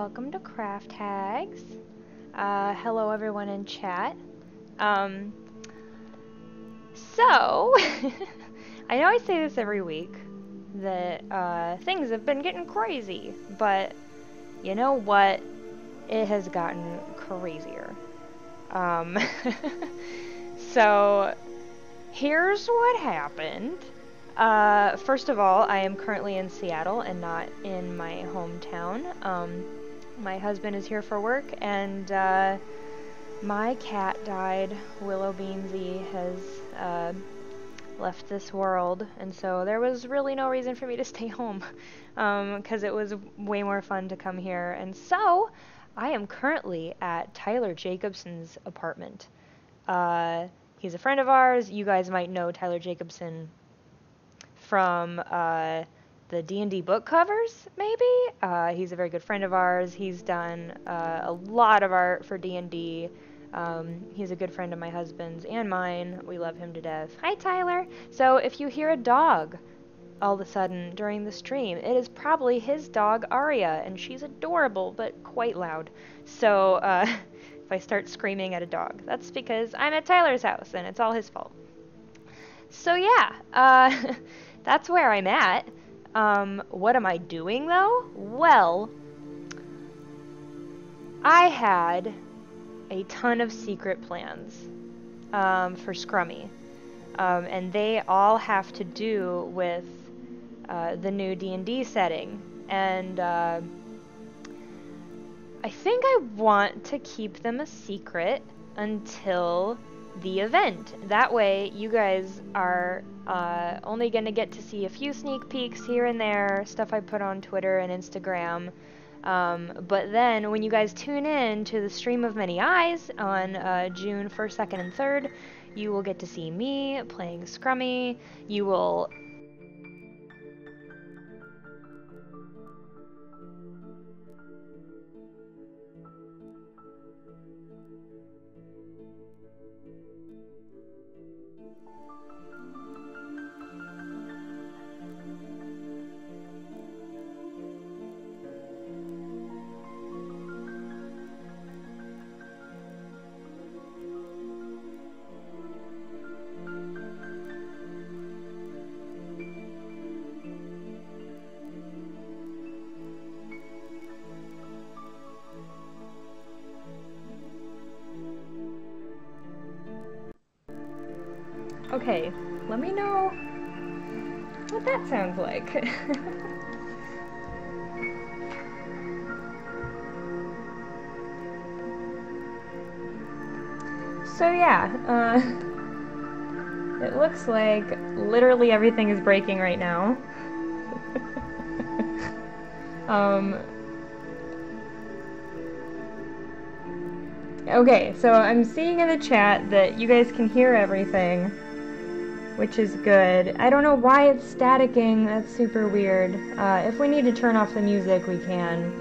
welcome to Craft Hags. Hello everyone in chat. So, I know I say this every week, that things have been getting crazy, but you know what? It has gotten crazier. So, here's what happened. First of all, I am currently in Seattle and not in my hometown. My husband is here for work, and my cat died. Willow Beansy has left this world, and so there was really no reason for me to stay home, because it was way more fun to come here. And so, I am currently at Tyler Jacobson's apartment. He's a friend of ours. You guys might know Tyler Jacobson from the D&D book covers, maybe? He's a very good friend of ours. He's done a lot of art for D&D. He's a good friend of my husband's and mine. We love him to death. Hi, Tyler! So if you hear a dog all of a sudden during the stream, it is probably his dog, Aria, and she's adorable, but quite loud. So if I start screaming at a dog, that's because I'm at Tyler's house, and it's all his fault. So yeah, that's where I'm at. What am I doing, though? Well, I had a ton of secret plans for Scrummy, and they all have to do with the new D&D setting, and I think I want to keep them a secret until the event. That way, you guys are only going to get to see a few sneak peeks here and there, stuff I put on Twitter and Instagram. But then, when you guys tune in to the Stream of Many Eyes on June 1st, 2nd, and 3rd, you will get to see me playing Scrummy. You will... Okay, let me know what that sounds like. So yeah, it looks like literally everything is breaking right now. Okay, so I'm seeing in the chat that you guys can hear everything, which is good. I don't know why it's staticking. That's super weird. If we need to turn off the music, we can.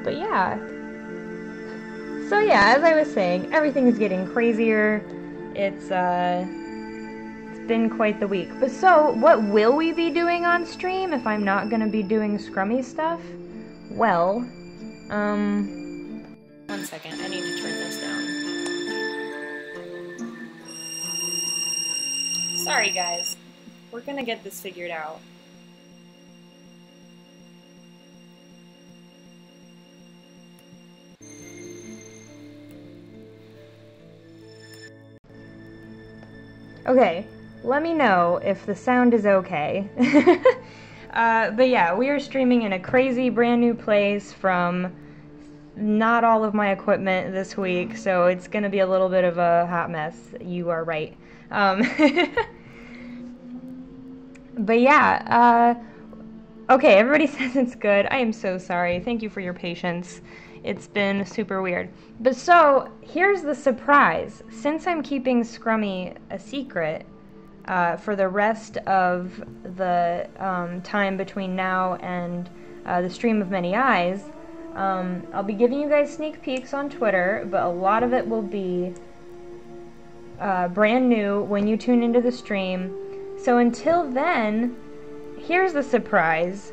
But yeah. So yeah, as I was saying, everything is getting crazier. It's been quite the week. But so, what will we be doing on stream if I'm not gonna be doing Scrummy stuff? Well, one second, I need to turn this down. Sorry guys, we're gonna get this figured out. Okay, let me know if the sound is okay. But yeah, we are streaming in a crazy brand new place from not all of my equipment this week, so it's gonna be a little bit of a hot mess. You are right. But yeah, okay, everybody says it's good. I am so sorry. Thank you for your patience. It's been super weird. But so, here's the surprise. Since I'm keeping Scrummy a secret for the rest of the time between now and the Stream of Many Eyes, I'll be giving you guys sneak peeks on Twitter, but a lot of it will be brand new when you tune into the stream. So until then, here's the surprise.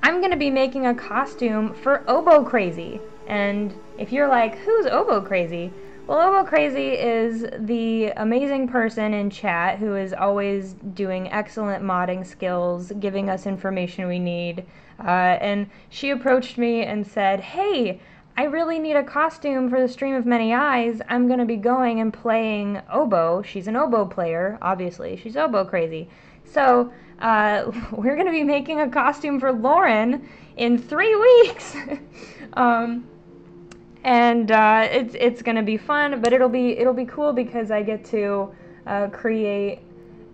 I'm gonna be making a costume for Oboe Crazy. And if you're like, who's Oboe Crazy? Well, Oboe Crazy is the amazing person in chat who is always doing excellent modding skills, giving us information we need. And she approached me and said, hey, I really need a costume for the Stream of Many Eyes. I'm going to be going and playing oboe. She's an oboe player, obviously. She's Oboe Crazy. So we're going to be making a costume for Lauren in 3 weeks. And it's gonna be fun, but it'll be cool because I get to create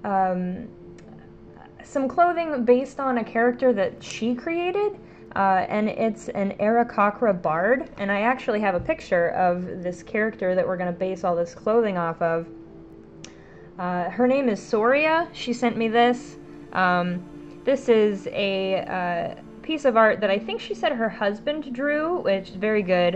some clothing based on a character that she created, and it's an Aarakocra bard, and I actually have a picture of this character that we're gonna base all this clothing off of. Her name is Soria. She sent me this. This is a piece of art that I think she said her husband drew, which is very good.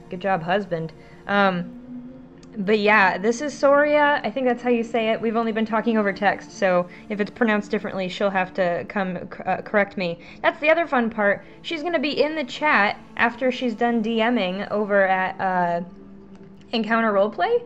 Good job, husband. But yeah, this is Soria. I think that's how you say it. We've only been talking over text, so if it's pronounced differently, she'll have to come correct me. That's the other fun part. She's going to be in the chat after she's done DMing over at Encounter Roleplay.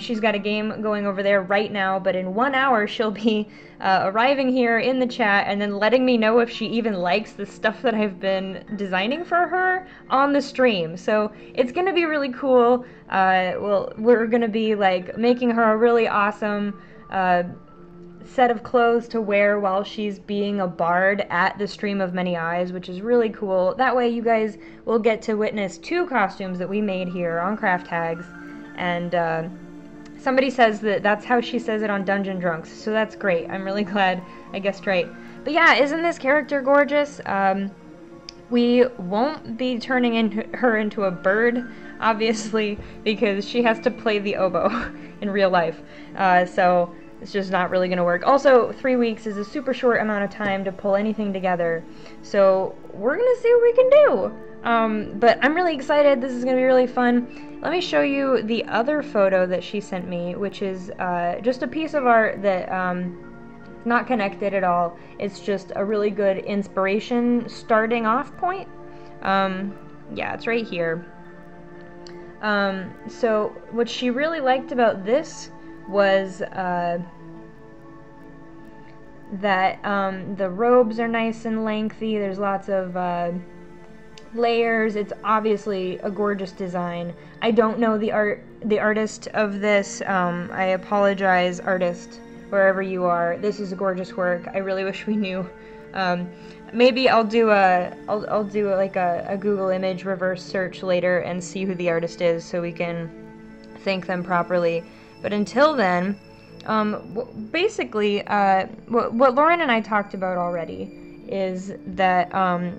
She's got a game going over there right now, but in 1 hour she'll be arriving here in the chat and then letting me know if she even likes the stuff that I've been designing for her on the stream. So it's gonna be really cool. We're gonna be like making her a really awesome set of clothes to wear while she's being a bard at the Stream of Many Eyes, which is really cool. That way you guys will get to witness 2 costumes that we made here on Craft Hags. And somebody says that that's how she says it on Dungeon Drunks, so that's great. I'm really glad I guessed right. But yeah, isn't this character gorgeous? We won't be turning her into a bird, obviously, because she has to play the oboe in real life. So it's just not really going to work. Also, 3 weeks is a super short amount of time to pull anything together, so we're going to see what we can do. But I'm really excited. This is going to be really fun. Let me show you the other photo that she sent me, which is just a piece of art that not connected at all. It's just a really good inspiration starting off point. Yeah, it's right here. So what she really liked about this was that the robes are nice and lengthy. There's lots of layers. It's obviously a gorgeous design. I don't know the artist of this. I apologize, artist, wherever you are. This is a gorgeous work. I really wish we knew. Maybe I'll do like a Google image reverse search later and see who the artist is so we can thank them properly. But until then, basically, what Lauren and I talked about already is that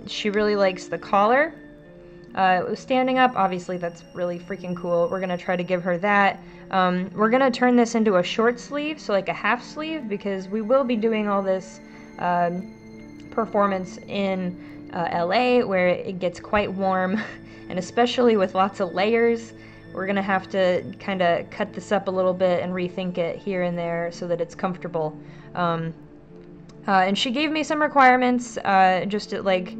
she really likes the collar. Standing up, obviously that's really freaking cool. We're gonna try to give her that. We're gonna turn this into a short sleeve, so like a half sleeve, because we will be doing all this performance in LA, where it gets quite warm, and especially with lots of layers, we're gonna have to kind of cut this up a little bit and rethink it here and there so that it's comfortable. And she gave me some requirements, just to, like,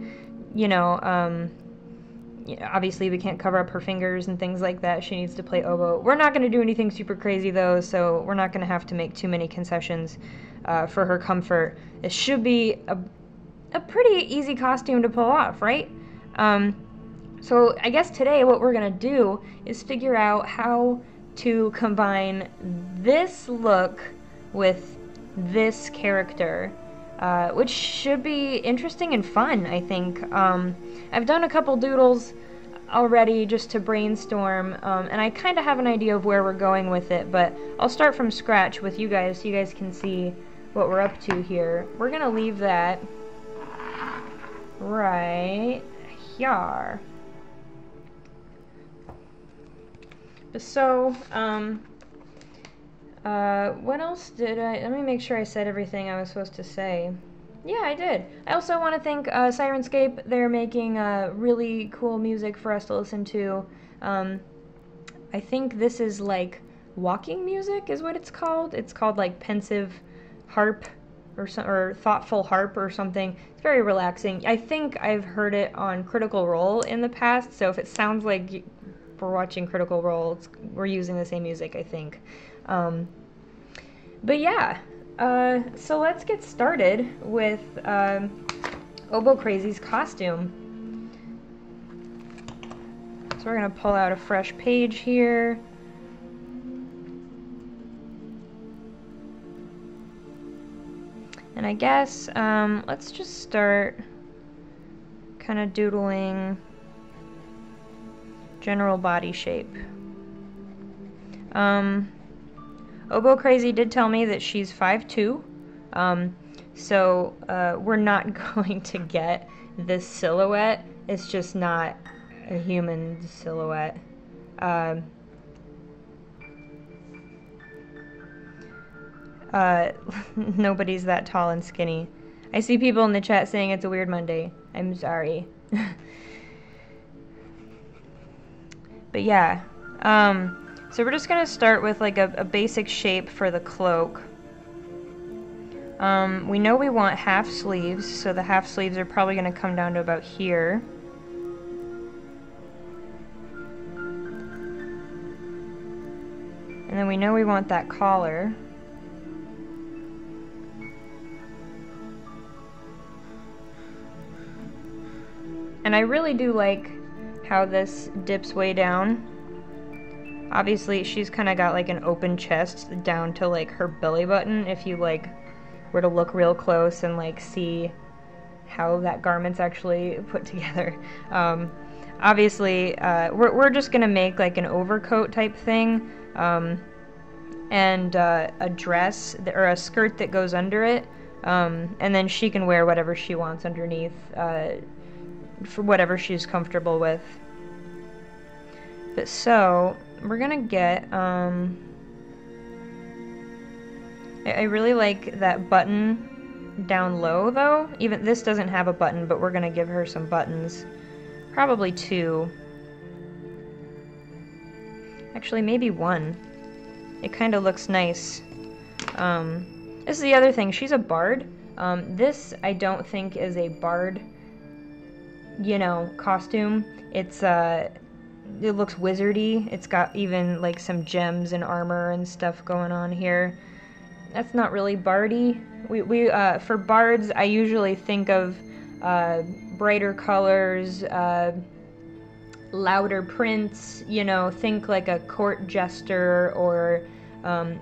you know, obviously we can't cover up her fingers and things like that. She needs to play oboe. We're not going to do anything super crazy, though, so we're not going to have to make too many concessions for her comfort. It should be a pretty easy costume to pull off, right? So I guess today what we're going to do is figure out how to combine this look with this character. Which should be interesting and fun, I think. I've done a couple doodles already just to brainstorm, and I kind of have an idea of where we're going with it, but I'll start from scratch with you guys so you guys can see what we're up to here. We're gonna leave that right here. So, what else did let me make sure I said everything I was supposed to say. Yeah, I did. I also want to thank Sirenscape. They're making really cool music for us to listen to. I think this is like walking music is what it's called. It's called like pensive harp or thoughtful harp or something. It's very relaxing. I think I've heard it on Critical Role in the past, so if it sounds like we're watching Critical Role, we're using the same music, I think. But yeah, so let's get started with Oboe Crazy's costume. So we're going to pull out a fresh page here. And I guess let's just start kind of doodling general body shape. Oboe Crazy did tell me that she's 5'2", so we're not going to get this silhouette. It's just not a human silhouette. Nobody's that tall and skinny. I see people in the chat saying it's a weird Monday. I'm sorry. But yeah, so we're just gonna start with like a basic shape for the cloak. We know we want half sleeves, so the half sleeves are probably gonna come down to about here. And then we know we want that collar. And I really do like how this dips way down. Obviously, she's kind of got like an open chest down to like her belly button if you like were to look real close and like see how that garment's actually put together. Obviously, we're just gonna make like an overcoat type thing, and a dress or a skirt that goes under it, and then she can wear whatever she wants underneath, for whatever she's comfortable with. But so we're gonna get I really like that button down low though. Even this doesn't have a button, but we're gonna give her some buttons. Probably 2. Actually, maybe 1. It kind of looks nice. This is the other thing. She's a bard. This I don't think is a bard, you know, costume. It looks wizardy. It's got even like some gems and armor and stuff going on here. That's not really bardy. We for bards, I usually think of brighter colors, louder prints, you know, think like a court jester, or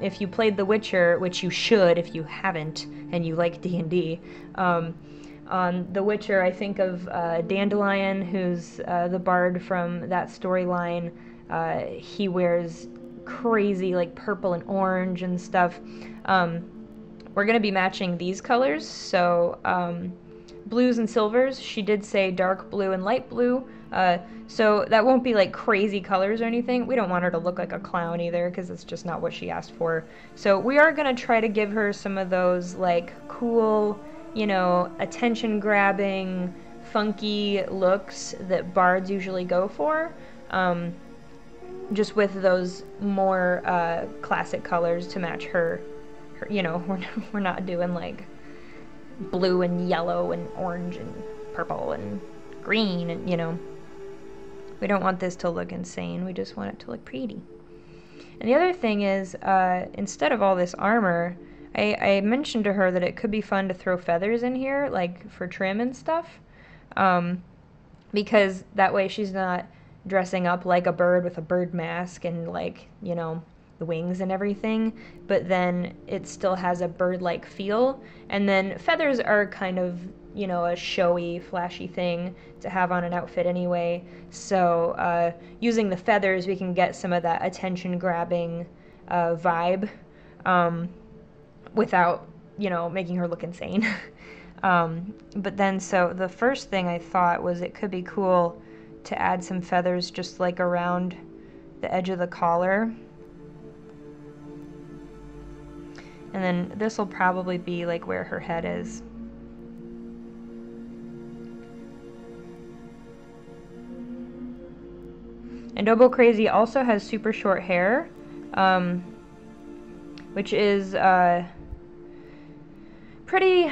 if you played The Witcher, which you should if you haven't and you like D&D. On The Witcher, I think of Dandelion, who's the bard from that storyline. He wears crazy like purple and orange and stuff. We're going to be matching these colors, so blues and silvers. She did say dark blue and light blue, so that won't be like crazy colors or anything. We don't want her to look like a clown either, because it's just not what she asked for. So we are going to try to give her some of those like cool, you know, attention-grabbing, funky looks that bards usually go for, just with those more classic colors to match her. You know, we're not doing like blue and yellow and orange and purple and green, and you know, we don't want this to look insane. We just want it to look pretty. And the other thing is, instead of all this armor, I mentioned to her that it could be fun to throw feathers in here, like for trim and stuff, because that way she's not dressing up like a bird with a bird mask and like, you know, the wings and everything, but then it still has a bird-like feel. And then feathers are kind of, you know, a showy, flashy thing to have on an outfit anyway. So using the feathers, we can get some of that attention-grabbing vibe, without, you know, making her look insane. But then, so the first thing I thought was it could be cool to add some feathers just like around the edge of the collar. And then this will probably be like where her head is. And Oboe Crazy also has super short hair, which is pretty,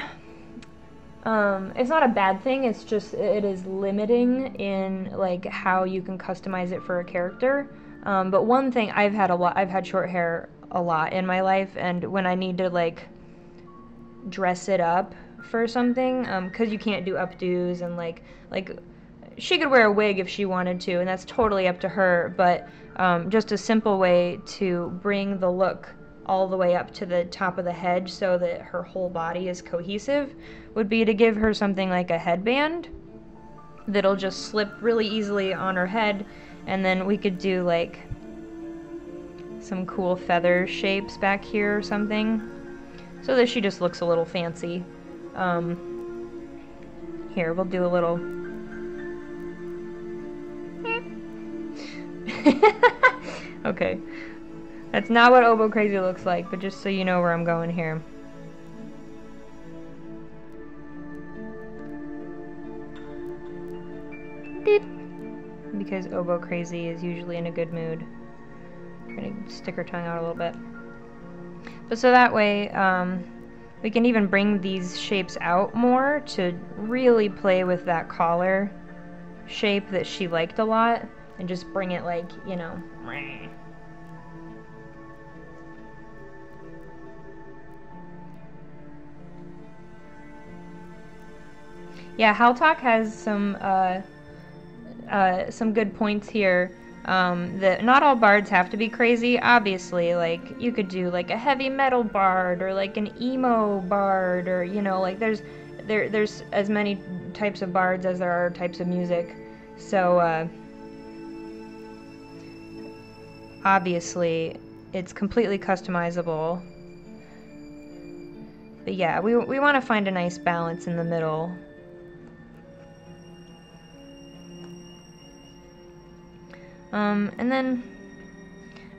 it's not a bad thing, it's just, it is limiting in, like, how you can customize it for a character. But one thing, I've had short hair a lot in my life, and when I need to, like, dress it up for something, because you can't do updos, and, like, she could wear a wig if she wanted to, and that's totally up to her, but just a simple way to bring the look all the way up to the top of the head so that her whole body is cohesive would be to give her something like a headband that'll just slip really easily on her head, and then we could do like some cool feather shapes back here or something so that she just looks a little fancy. Here, we'll do a little okay, that's not what Oboe Crazy looks like, but just so you know where I'm going here. Beep. Because Oboe Crazy is usually in a good mood. I'm gonna stick her tongue out a little bit. But so that way, we can even bring these shapes out more to really play with that collar shape that she liked a lot, and just bring it like, you know. Yeah, Haltalk has some good points here. That not all bards have to be crazy. Obviously, like, you could do like a heavy metal bard or like an emo bard, or, you know, like there's as many types of bards as there are types of music. So obviously it's completely customizable. But yeah, we want to find a nice balance in the middle. And then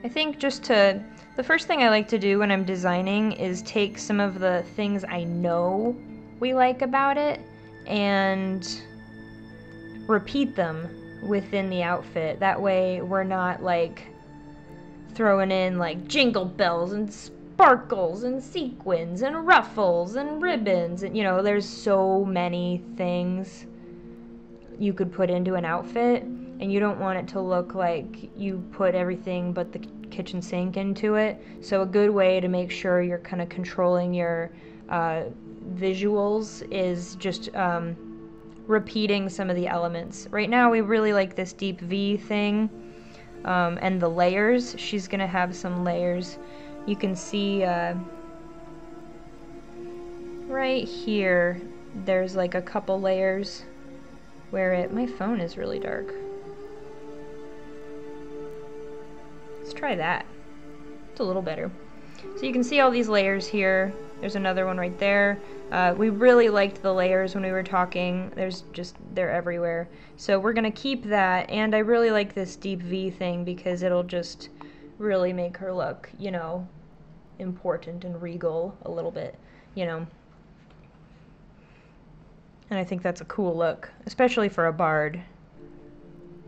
I think the first thing I like to do when I'm designing is take some of the things I know we like about it and repeat them within the outfit. That way we're not like throwing in like jingle bells and sparkles and sequins and ruffles and ribbons, and, you know, there's so many things you could put into an outfit, and you don't want it to look like you put everything but the kitchen sink into it. So a good way to make sure you're kind of controlling your visuals is just repeating some of the elements. Right now we really like this deep V thing, and the layers. She's gonna have some layers. You can see right here there's like a couple layers where my phone is really dark. Let's try that. It's a little better. So you can see all these layers here. There's another one right there. We really liked the layers when we were talking. They're everywhere. So we're gonna keep that, and I really like this deep V thing because it'll just really make her look, you know, important and regal a little bit, you know. And I think that's a cool look, especially for a bard.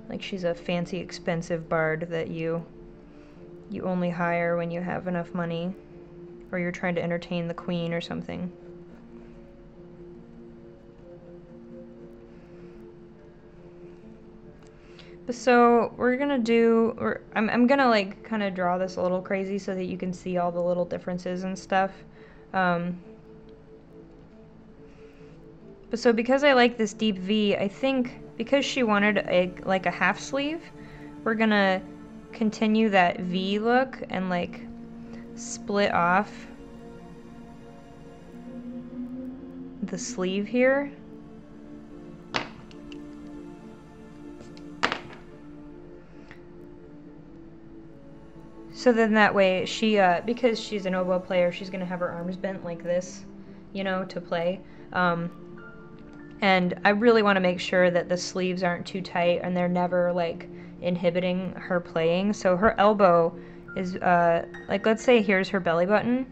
Like, she's a fancy, expensive bard that you only hire when you have enough money, or you're trying to entertain the queen or something. So we're gonna do, I'm gonna like kind of draw this a little crazy so that you can see all the little differences and stuff. But so because I like this deep V, I think because she wanted like a half sleeve, we're gonna continue that V look and like split off the sleeve here. So then that way she, because she's an oboe player, she's gonna have her arms bent like this, you know, to play. And I really want to make sure that the sleeves aren't too tight and they're never like inhibiting her playing. So her elbow is, like, let's say here's her belly button.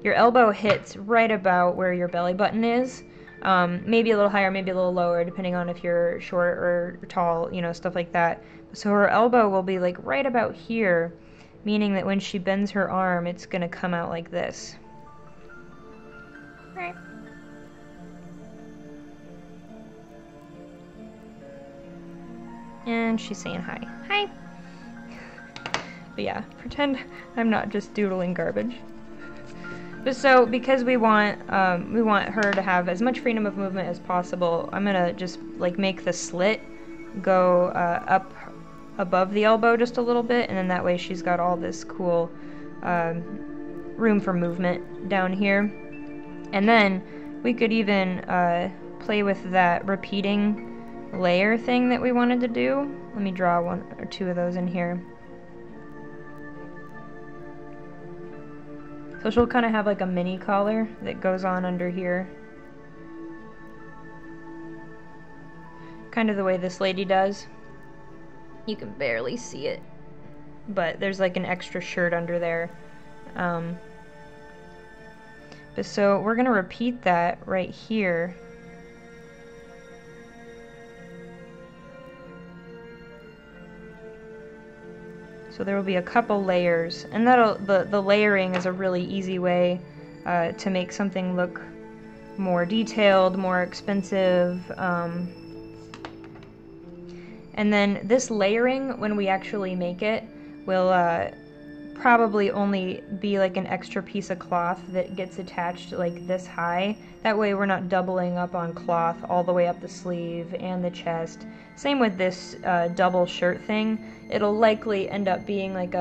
Your elbow hits right about where your belly button is. Maybe a little higher, maybe a little lower, depending on if you're short or tall, you know, stuff like that. So her elbow will be like right about here, meaning that when she bends her arm, it's gonna come out like this. And she's saying hi. Hi! But yeah, pretend I'm not just doodling garbage. But so, because we want her to have as much freedom of movement as possible, I'm gonna just like make the slit go up above the elbow just a little bit, and then that way she's got all this cool room for movement down here. And then we could even play with that repeating layer thing that we wanted to do. Let me draw one or two of those in here. So she'll kind of have like a mini collar that goes on under here. Kind of the way this lady does. You can barely see it, but there's like an extra shirt under there. But so we're gonna repeat that right here. So there will be a couple layers, and the layering is a really easy way to make something look more detailed, more expensive. And then this layering, when we actually make it, will probably only be like an extra piece of cloth that gets attached like this high. That way we're not doubling up on cloth all the way up the sleeve and the chest. Same with this double shirt thing. It'll likely end up being like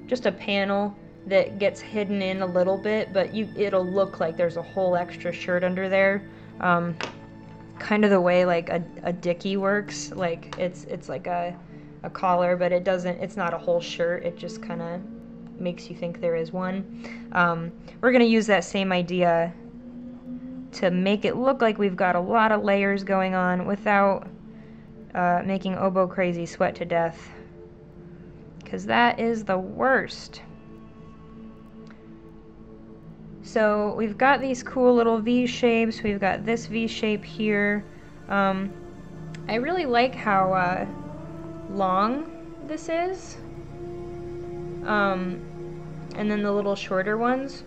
just a panel that gets hidden in a little bit, but it'll look like there's a whole extra shirt under there. Kind of the way like a dickie works. Like it's like a collar, but it's not a whole shirt. It just kind of makes you think there is one. We're gonna use that same idea to make it look like we've got a lot of layers going on without making Oboe Crazy sweat to death, because that is the worst. So we've got these cool little V shapes. We've got this V shape here. I really like how long this is. And then the little shorter ones.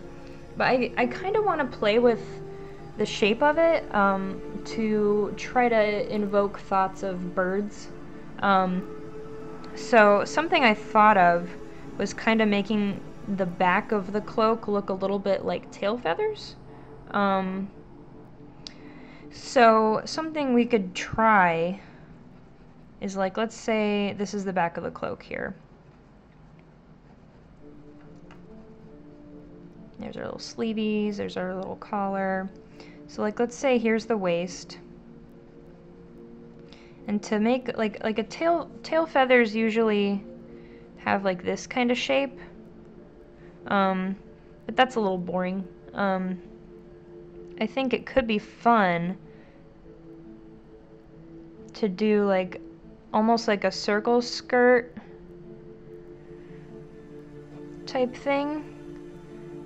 But I kind of want to play with the shape of it to try to invoke thoughts of birds. So something I thought of was kind of making the back of the cloak look a little bit like tail feathers. So something we could try is like, let's say this is the back of the cloak here. There's our little sleeveys, there's our little collar. So like, let's say here's the waist. And to make like a tail feathers usually have like this kind of shape. But that's a little boring. I think it could be fun to do like almost like a circle skirt type thing,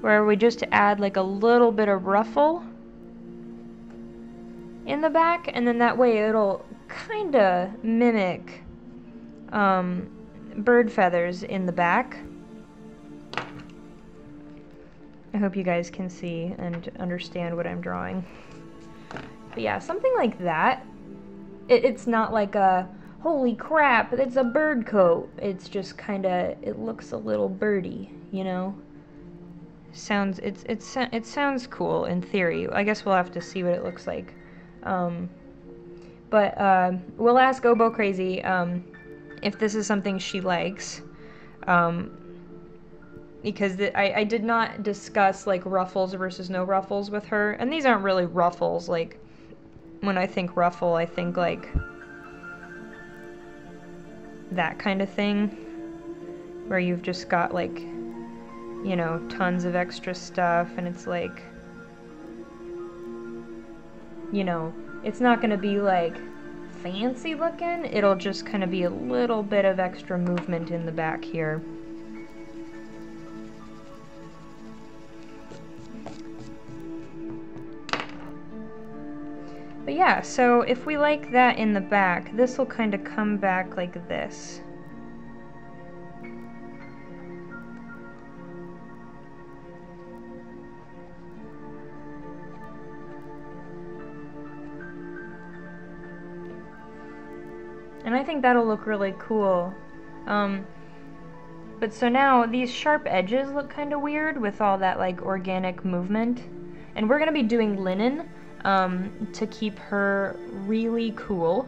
where we just add like a little bit of ruffle in the back, and then that way it'll kind of mimic bird feathers in the back. I hope you guys can see and understand what I'm drawing. But yeah, something like that. It's not like a, holy crap, it's a bird coat. It's just kind of, it looks a little birdie, you know? It sounds cool in theory. I guess we'll have to see what it looks like. But we'll ask Oboe Crazy if this is something she likes. Because I did not discuss like ruffles versus no ruffles with her. And these aren't really ruffles. Like, when I think ruffle, I think like that kind of thing, where you've just got like, you know, tons of extra stuff, and it's like, you know, it's not gonna be like fancy looking, it'll just kind of be a little bit of extra movement in the back here. But yeah, so if we like that in the back, this will kind of come back like this. And I think that'll look really cool. But so now these sharp edges look kind of weird with all that like organic movement. And we're gonna be doing linen to keep her really cool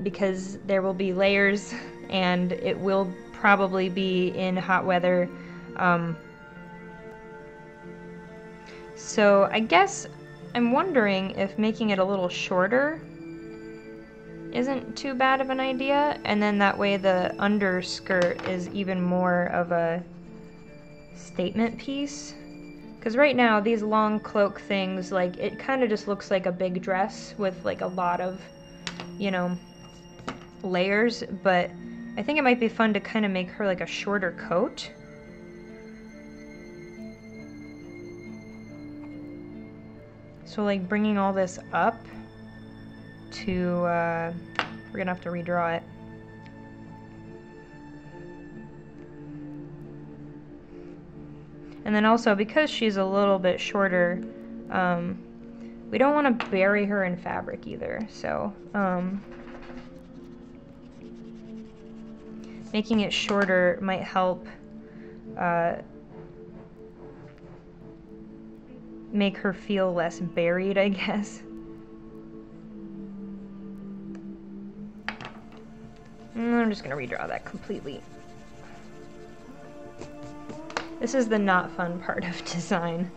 because there will be layers and it will probably be in hot weather. So I guess I'm wondering if making it a little shorter isn't too bad of an idea, and then that way the underskirt is even more of a statement piece. Because right now these long cloak things, like, it kind of just looks like a big dress with like a lot of, you know, layers, but I think it might be fun to kind of make her like a shorter coat. So like bringing all this up to, we're gonna have to redraw it. And then also, because she's a little bit shorter, we don't want to bury her in fabric either, so making it shorter might help make her feel less buried, I guess. And I'm just gonna redraw that completely. This is the not fun part of design.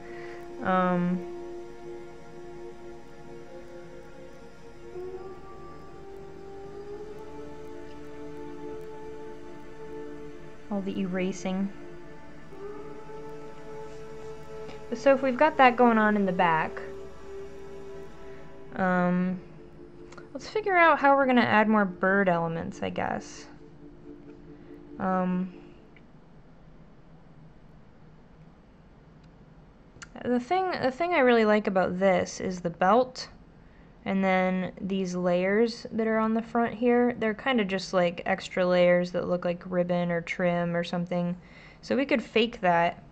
All the erasing. So if we've got that going on in the back, let's figure out how we're gonna add more bird elements, I guess. The thing I really like about this is the belt, and then these layers that are on the front here. They're kind of just like extra layers that look like ribbon or trim or something. So we could fake that.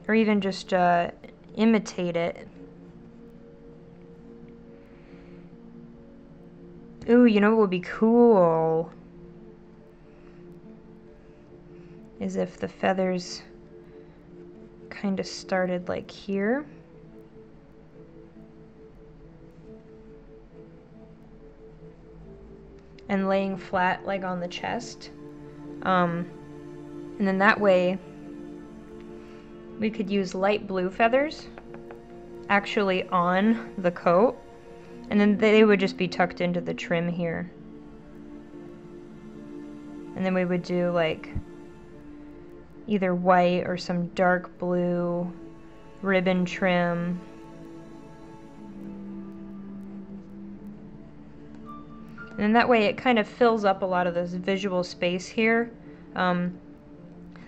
Or even just imitate it. Ooh, you know what would be cool? Is if the feathers kind of started like here. And laying flat like on the chest. And then that way we could use light blue feathers actually on the coat, and then they would just be tucked into the trim here. And then we would do like either white or some dark blue ribbon trim. And then that way it kind of fills up a lot of this visual space here.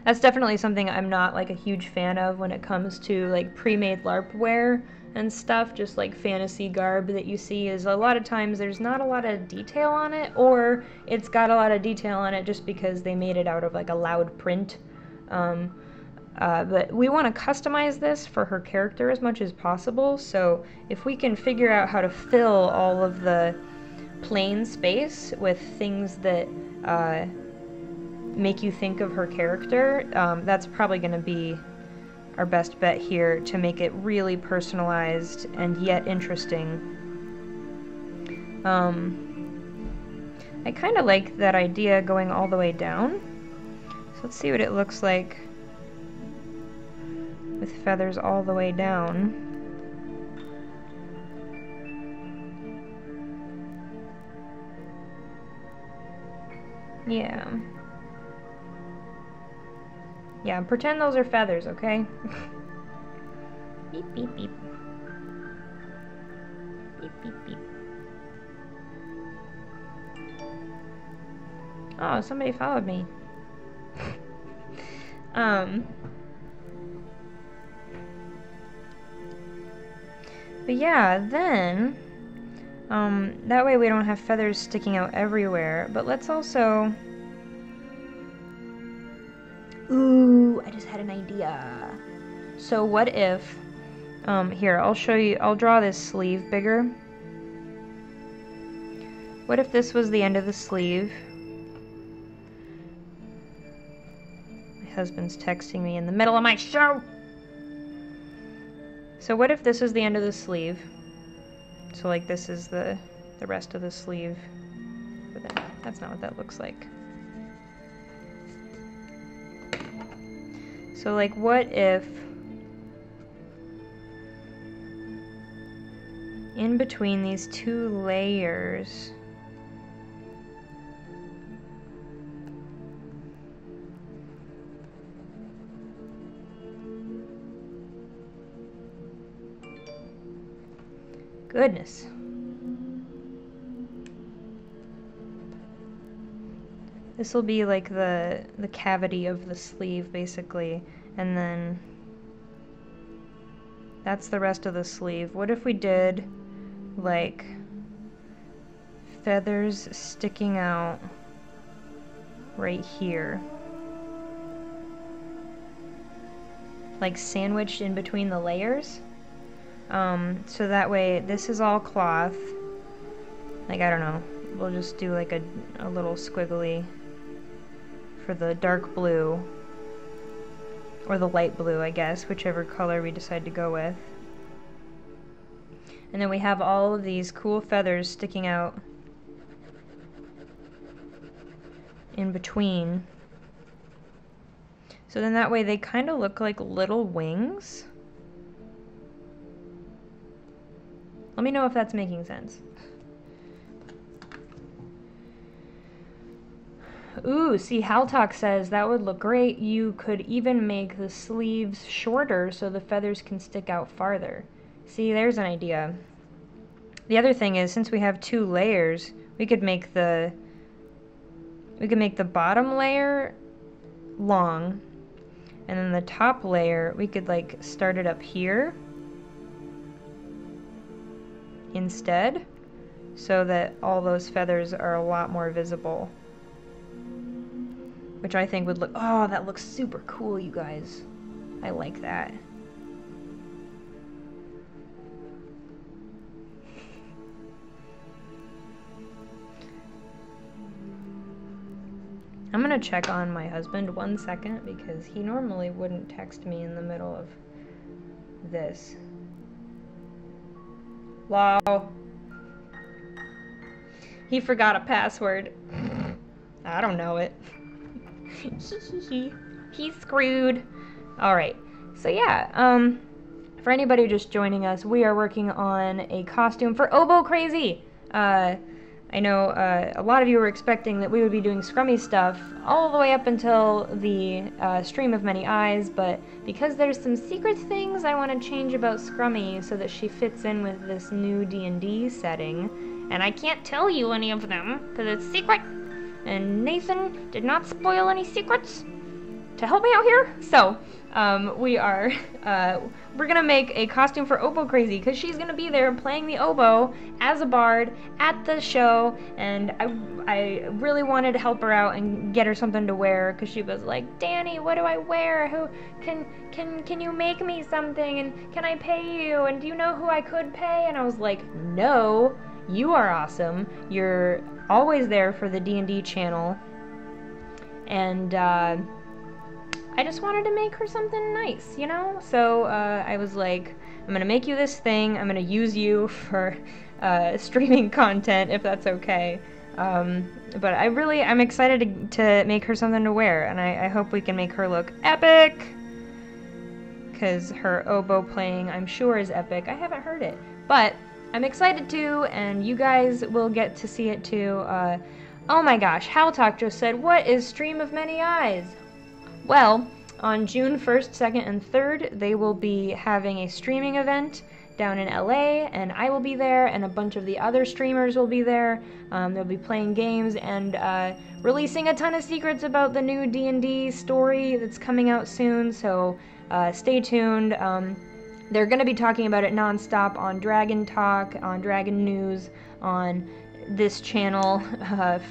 That's definitely something I'm not like a huge fan of when it comes to like pre-made LARP wear and stuff. Just like fantasy garb that you see is a lot of times there's not a lot of detail on it, or it's got a lot of detail on it just because they made it out of like a loud print. But we want to customize this for her character as much as possible, so if we can figure out how to fill all of the plain space with things that make you think of her character, that's probably going to be our best bet here to make it really personalized and yet interesting. I kind of like that idea going all the way down. So let's see what it looks like with feathers all the way down. Yeah. Yeah, pretend those are feathers, okay? Beep, beep, beep. Beep, beep, beep. Oh, somebody followed me. But yeah, then, that way we don't have feathers sticking out everywhere, but let's also... Ooh, I just had an idea. So what if, here, I'll show you, I'll draw this sleeve bigger. What if this was the end of the sleeve? My husband's texting me in the middle of my show! So what if this is the end of the sleeve? So like this is the rest of the sleeve. But then that's not what that looks like. So like what if in between these two layers goodness. This will be like the cavity of the sleeve basically, and then that's the rest of the sleeve. What if we did like feathers sticking out right here? Like sandwiched in between the layers? So that way this is all cloth. Like, I don't know, we'll just do like a little squiggly for the dark blue, or the light blue, I guess, whichever color we decide to go with. And then we have all of these cool feathers sticking out in between. So then that way they kind of look like little wings. Let me know if that's making sense. Ooh, see, Haltalk says that would look great. You could even make the sleeves shorter so the feathers can stick out farther. See, there's an idea. The other thing is, since we have two layers, we could make the bottom layer long, and then the top layer, we could like start it up here instead, so that all those feathers are a lot more visible. Which I think would look, oh, that looks super cool, you guys. I like that. I'm gonna check on my husband 1 second because he normally wouldn't text me in the middle of this. Wow. He forgot a password. I don't know it. He's screwed. Alright, so yeah, for anybody just joining us, we are working on a costume for Oboe Crazy. I know a lot of you were expecting that we would be doing Scrummy stuff all the way up until the Stream of Many Eyes, but because there's some secret things I want to change about Scrummy so that she fits in with this new D&D setting, and I can't tell you any of them because it's secret. And Nathan did not spoil any secrets to help me out here. So, we're gonna make a costume for Oboe Crazy because she's gonna be there playing the oboe as a bard at the show, and I really wanted to help her out and get her something to wear because she was like, Danny, what do I wear? Who can you make me something, and can I pay you, and do you know who I could pay? And I was like, no, you are awesome. You're always there for the D&D channel, and I just wanted to make her something nice, you know? So I was like, I'm gonna make you this thing, I'm gonna use you for streaming content, if that's okay. But I'm excited to make her something to wear, and I hope we can make her look epic, because her oboe playing, I'm sure, is epic. I haven't heard it, but I'm excited to, and you guys will get to see it too. Oh my gosh, Haltalk just said, what is Stream of Many Eyes? Well, on June 1st, 2nd, and 3rd, they will be having a streaming event down in LA, and I will be there, and a bunch of the other streamers will be there. They'll be playing games and releasing a ton of secrets about the new D&D story that's coming out soon, so stay tuned. They're going to be talking about it nonstop on Dragon Talk, on Dragon News, on this channel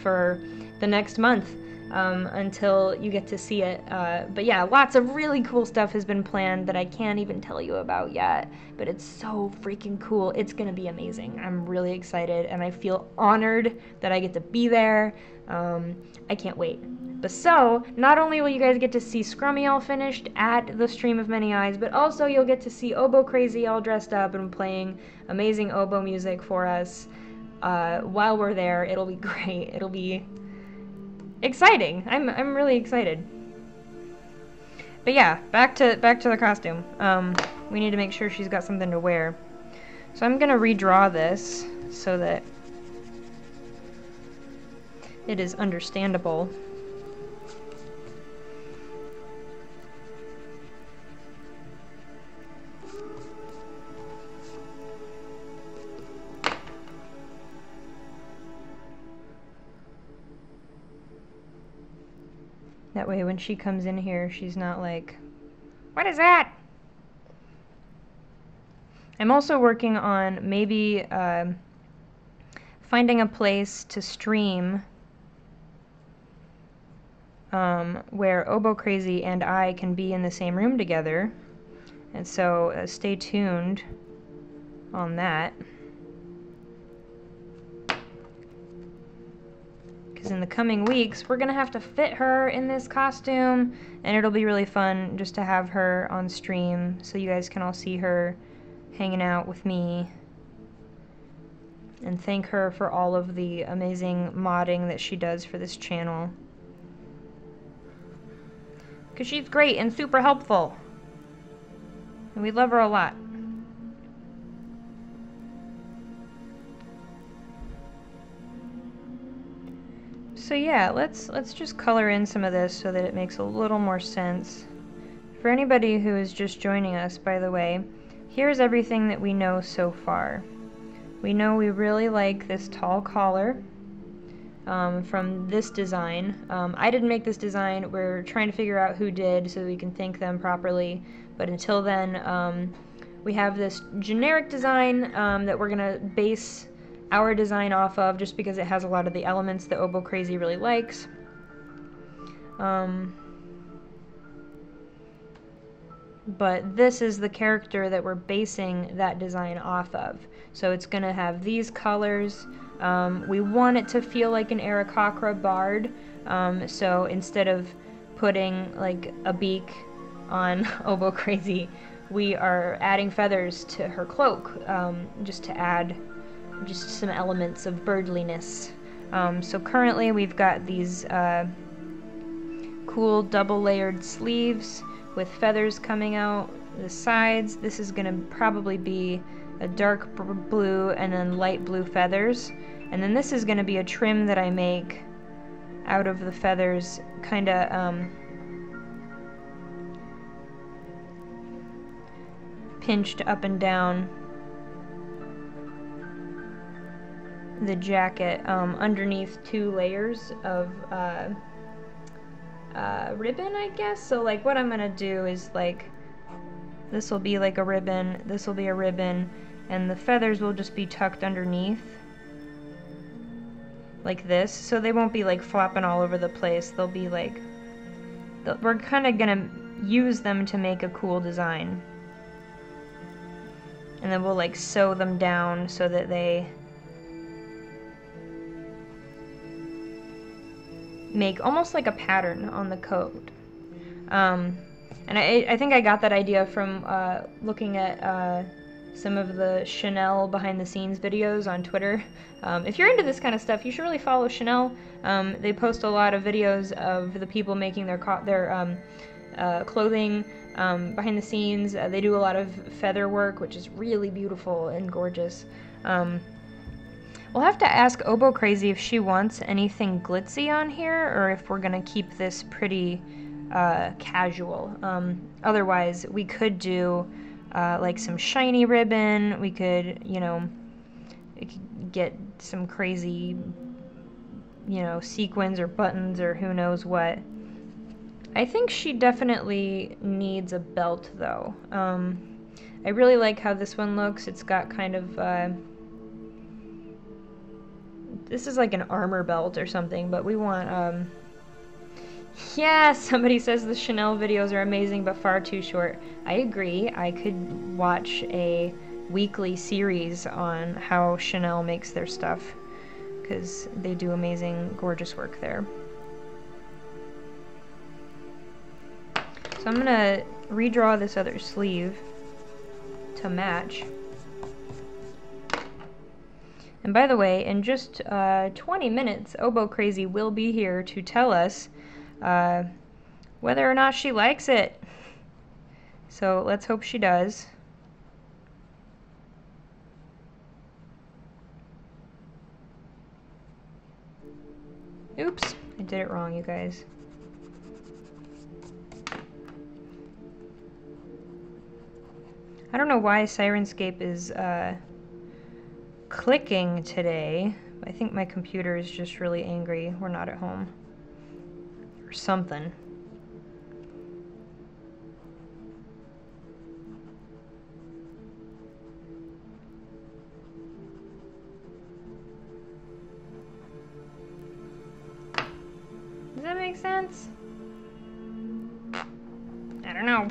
for the next month. until you get to see it. But yeah, lots of really cool stuff has been planned that I can't even tell you about yet, but it's so freaking cool. It's gonna be amazing. I'm really excited, and I feel honored that I get to be there. I can't wait. But so, not only will you guys get to see Scrummy all finished at the Stream of Many Eyes, but also you'll get to see Oboe Crazy all dressed up and playing amazing oboe music for us while we're there. It'll be great. It'll be exciting. I'm really excited. But yeah, back to the costume. We need to make sure she's got something to wear. So I'm gonna redraw this so that it is understandable. That way when she comes in here, she's not like, "What is that?" I'm also working on maybe finding a place to stream where Oboe Crazy and I can be in the same room together. And so stay tuned on that. Because in the coming weeks, we're going to have to fit her in this costume, and it'll be really fun just to have her on stream so you guys can all see her hanging out with me. And thank her for all of the amazing modding that she does for this channel. Because she's great and super helpful. And we love her a lot. So yeah, let's just color in some of this so that it makes a little more sense. For anybody who is just joining us, by the way, here's everything that we know so far. We know we really like this tall collar from this design. I didn't make this design. We're trying to figure out who did so that we can thank them properly. But until then, we have this generic design that we're going to base our design off of, just because it has a lot of the elements that Oboe Crazy really likes. But this is the character that we're basing that design off of. So it's going to have these colors. We want it to feel like an Aarakocra bard. So instead of putting like a beak on Oboe Crazy, we are adding feathers to her cloak, just to add just some elements of birdliness. So currently we've got these cool double-layered sleeves with feathers coming out the sides. This is going to probably be a dark blue and then light blue feathers. And then this is going to be a trim that I make out of the feathers, kind of pinched up and down the jacket, underneath 2 layers of ribbon, I guess. So like what I'm gonna do is like, this will be like a ribbon, this will be a ribbon, and the feathers will just be tucked underneath like this, so they won't be like flopping all over the place. They'll be like, we're kind of gonna use them to make a cool design, and then we'll like sew them down so that they make almost like a pattern on the coat. And I think I got that idea from looking at some of the Chanel behind the scenes videos on Twitter. If you're into this kind of stuff, you should really follow Chanel. They post a lot of videos of the people making their clothing behind the scenes. They do a lot of feather work, which is really beautiful and gorgeous. We'll have to ask Oboe Crazy if she wants anything glitzy on here, or if we're gonna keep this pretty casual. Otherwise, we could do like some shiny ribbon. We could, you know, get some crazy, you know, sequins or buttons or who knows what. I think she definitely needs a belt, though. I really like how this one looks. It's got kind of this is like an armor belt or something, but we want Yeah, somebody says the Chanel videos are amazing but far too short. I agree. I could watch a weekly series on how Chanel makes their stuff, because they do amazing, gorgeous work there. So I'm gonna redraw this other sleeve to match. And by the way, in just 20 minutes, Oboe Crazy will be here to tell us whether or not she likes it. So let's hope she does. Oops, I did it wrong, you guys. I don't know why Sirenscape is clicking today. I think my computer is just really angry. We're not at home. Or something. Does that make sense? I don't know.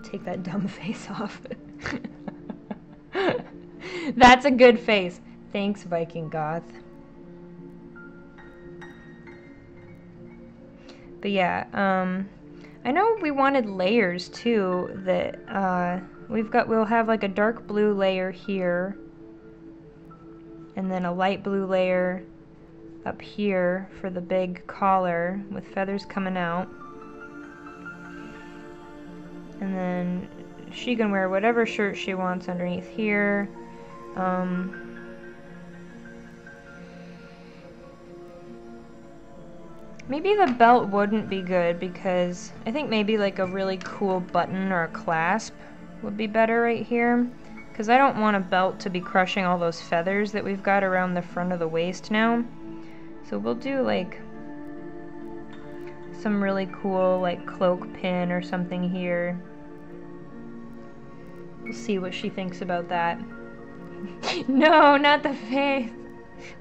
Take that dumb face off. That's a good face. Thanks, Viking Goth. But yeah, I know we wanted layers too. That we'll have like a dark blue layer here, and then a light blue layer up here for the big collar with feathers coming out. And then she can wear whatever shirt she wants underneath here. Maybe the belt wouldn't be good, because I think maybe like a really cool button or a clasp would be better right here. Because I don't want a belt to be crushing all those feathers that we've got around the front of the waist now. So we'll do like some really cool like cloak pin or something here. We'll see what she thinks about that. No, not the face.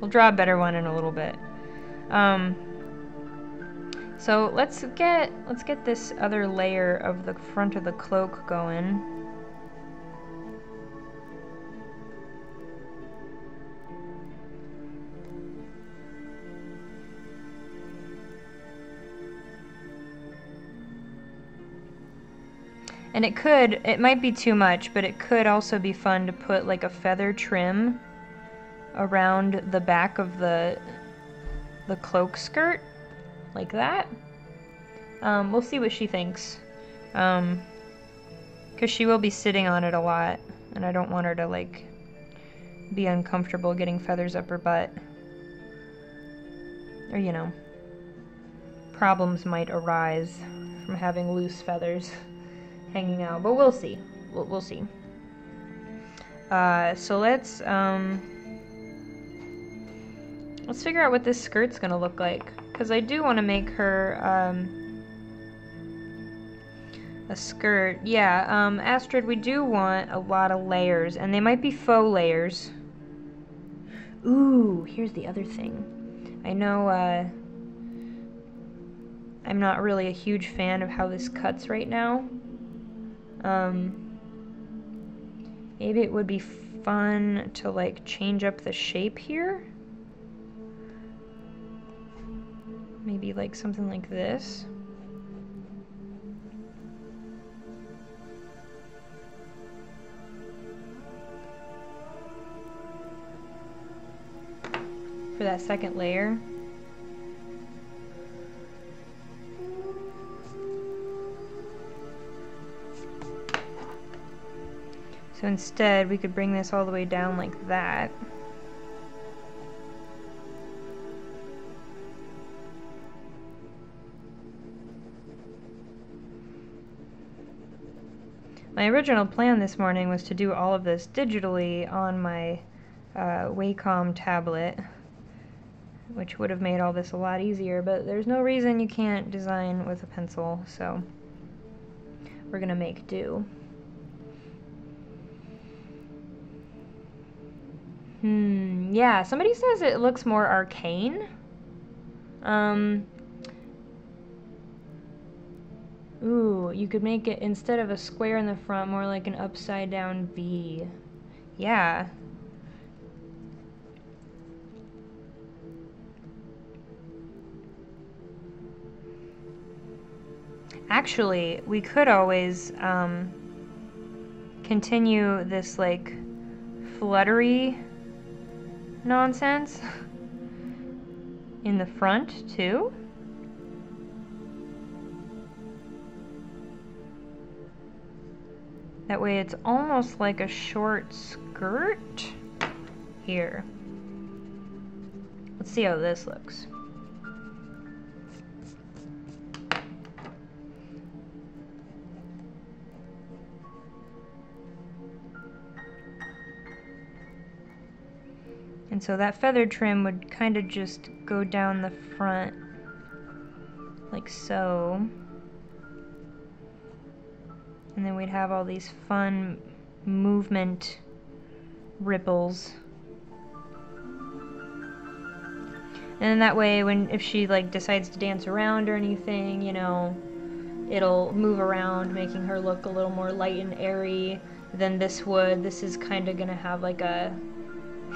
We'll draw a better one in a little bit. So let's get this other layer of the front of the cloak going. And it might be too much, but it could also be fun to put like a feather trim around the back of the cloak skirt, like that. We'll see what she thinks, because she will be sitting on it a lot, and I don't want her to like be uncomfortable getting feathers up her butt, or you know, problems might arise from having loose feathers hanging out, but we'll see. We'll see. So let's figure out what this skirt's gonna look like, because I do want to make her a skirt. Yeah, Astrid, we do want a lot of layers, and they might be faux layers. Ooh, here's the other thing. I know I'm not really a huge fan of how this cuts right now. Maybe it would be fun to like change up the shape here. Maybe like something like this. For that second layer. So instead, we could bring this all the way down like that. My original plan this morning was to do all of this digitally on my Wacom tablet, which would have made all this a lot easier, but there's no reason you can't design with a pencil, so we're gonna make do. Yeah, somebody says it looks more arcane. Ooh, you could make it, instead of a square in the front, more like an upside down V. Yeah. Actually, we could always continue this like fluttery nonsense in the front too. That way it's almost like a short skirt. Here. Let's see how this looks. And so that feather trim would kind of just go down the front like so. And then we'd have all these fun movement ripples. And then that way, if she like decides to dance around or anything, you know, it'll move around, making her look a little more light and airy than this would. This is kind of gonna have like a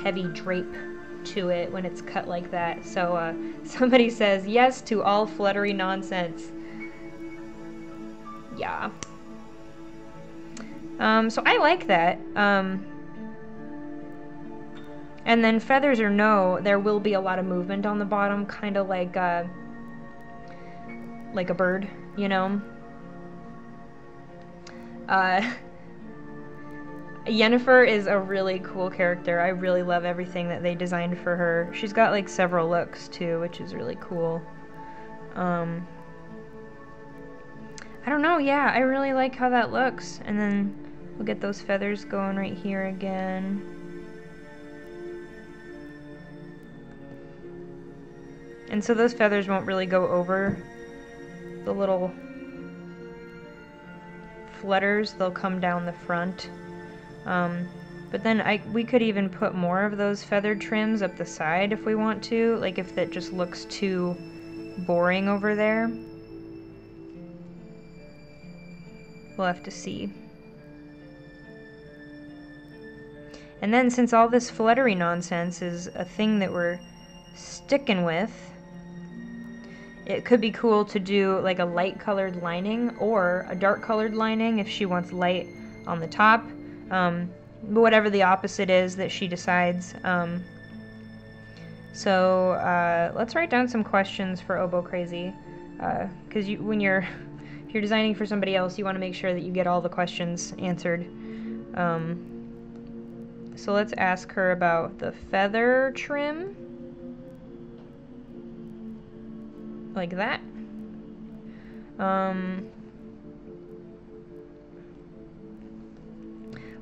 heavy drape to it when it's cut like that. So somebody says yes to all fluttery nonsense. Yeah. So I like that. And then feathers or no, there will be a lot of movement on the bottom, kind of like a bird, you know? Yennefer is a really cool character. I really love everything that they designed for her. She's got like several looks too, which is really cool. I don't know, yeah, I really like how that looks. And then we'll get those feathers going right here again. And so those feathers won't really go over the little flutters. They'll come down the front. But then we could even put more of those feather trims up the side if we want to, like if that just looks too boring over there. We'll have to see. And then since all this fluttery nonsense is a thing that we're sticking with, it could be cool to do like a light colored lining or a dark colored lining if she wants light on the top. Whatever the opposite is that she decides. So let's write down some questions for Oboe Crazy, because when if you're designing for somebody else, you want to make sure that you get all the questions answered. So let's ask her about the feather trim, like that.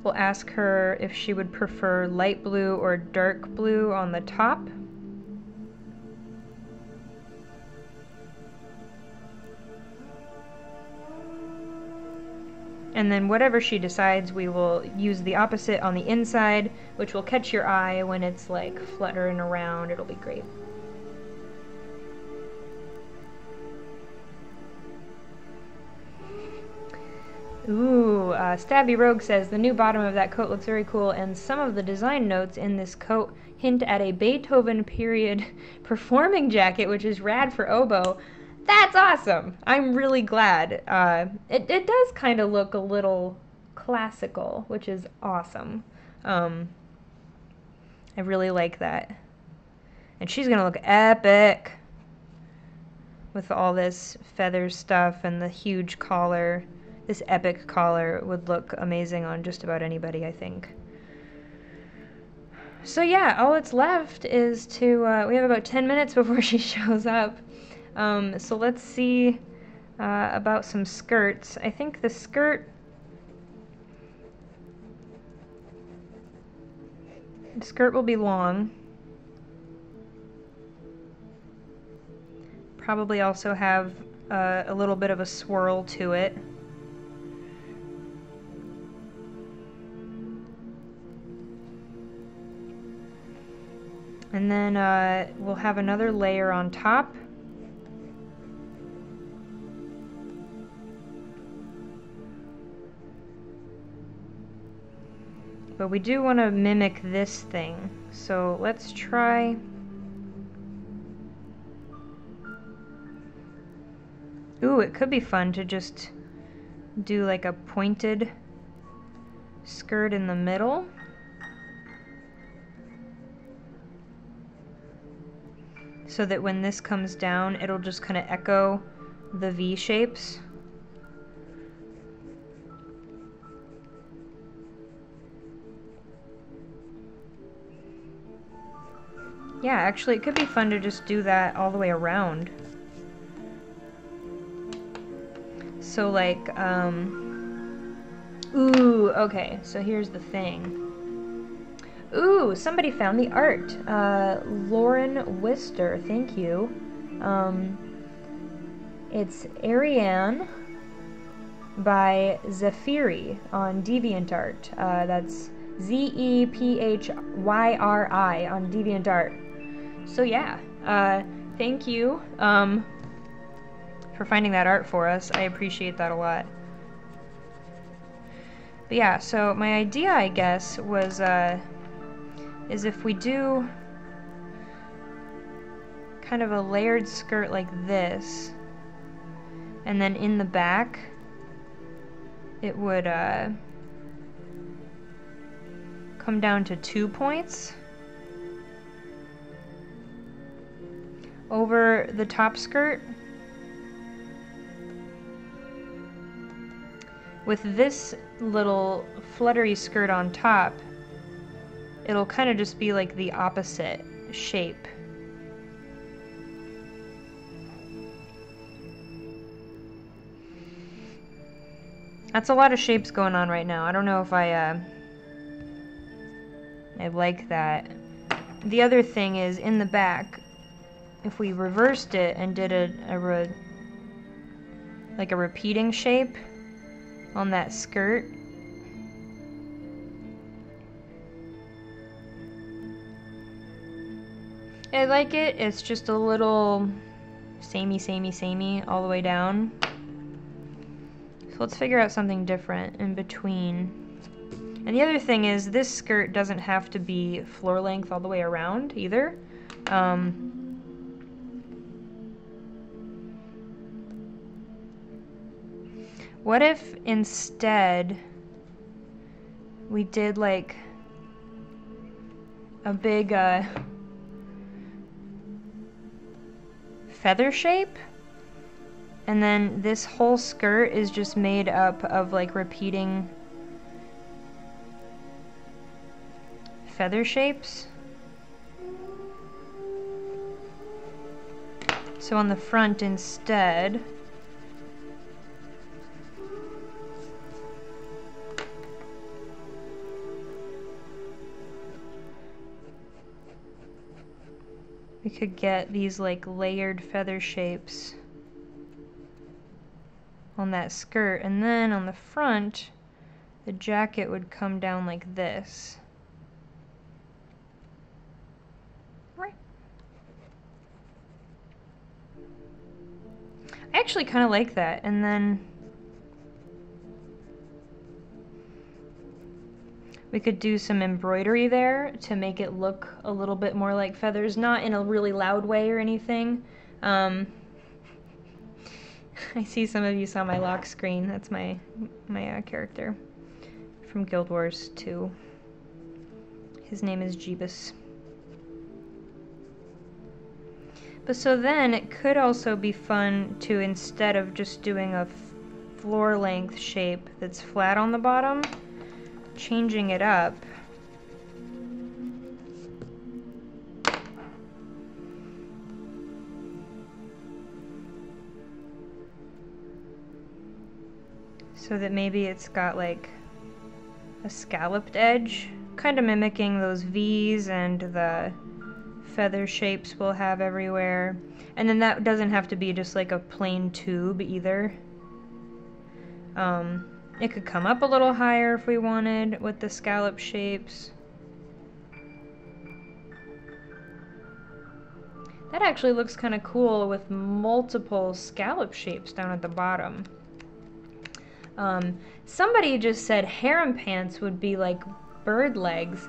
We'll ask her if she would prefer light blue or dark blue on the top. And then whatever she decides, we will use the opposite on the inside, which will catch your eye when it's like fluttering around. It'll be great. Ooh, Stabby Rogue says, the new bottom of that coat looks very cool, and some of the design notes in this coat hint at a Beethoven period performing jacket, which is rad for oboe. That's awesome! I'm really glad. It does kind of look a little classical, which is awesome. I really like that. And she's gonna look epic with all this feather stuff and the huge collar. This epic collar would look amazing on just about anybody, I think. So yeah, all that's left is to, we have about 10 minutes before she shows up. So let's see about some skirts. I think the skirt, The skirt will be long. Probably also have a little bit of a swirl to it. And then we'll have another layer on top. But we do want to mimic this thing. So let's try... Ooh, it could be fun to just do like a pointed skirt in the middle. So that when this comes down, it'll just kind of echo the V shapes. Yeah, actually it could be fun to just do that all the way around. So like, ooh, okay, so here's the thing. Ooh, somebody found the art. Lauren Wister, thank you. It's Ariane by Zephyri on DeviantArt. That's Zephyri on DeviantArt. So yeah, thank you for finding that art for us. I appreciate that a lot. But yeah, so my idea, I guess, was is if we do kind of a layered skirt like this, and then in the back it would come down to 2 points over the top skirt. With this little fluttery skirt on top, it'll kind of just be like the opposite shape. That's a lot of shapes going on right now. I don't know if I like that. The other thing is, in the back, if we reversed it and did like a repeating shape on that skirt, I like it. It's just a little samey all the way down. So let's figure out something different in between. And the other thing is, this skirt doesn't have to be floor length all the way around either. What if instead we did like a big feather shape, and then this whole skirt is just made up of like repeating feather shapes? So on the front instead, we could get these like layered feather shapes on that skirt, and then on the front the jacket would come down like this. Right. I actually kind of like that, and then we could do some embroidery there to make it look a little bit more like feathers, not in a really loud way or anything. I see some of you saw my lock screen. That's my character from Guild Wars 2. His name is Jeebus. But so then it could also be fun to, instead of just doing a floor length shape that's flat on the bottom, changing it up so that maybe it's got like a scalloped edge kind of mimicking those V's and the feather shapes we'll have everywhere. And then that doesn't have to be just like a plain tube either. It could come up a little higher if we wanted with the scallop shapes. That actually looks kind of cool with multiple scallop shapes down at the bottom. Somebody just said harem pants would be like bird legs.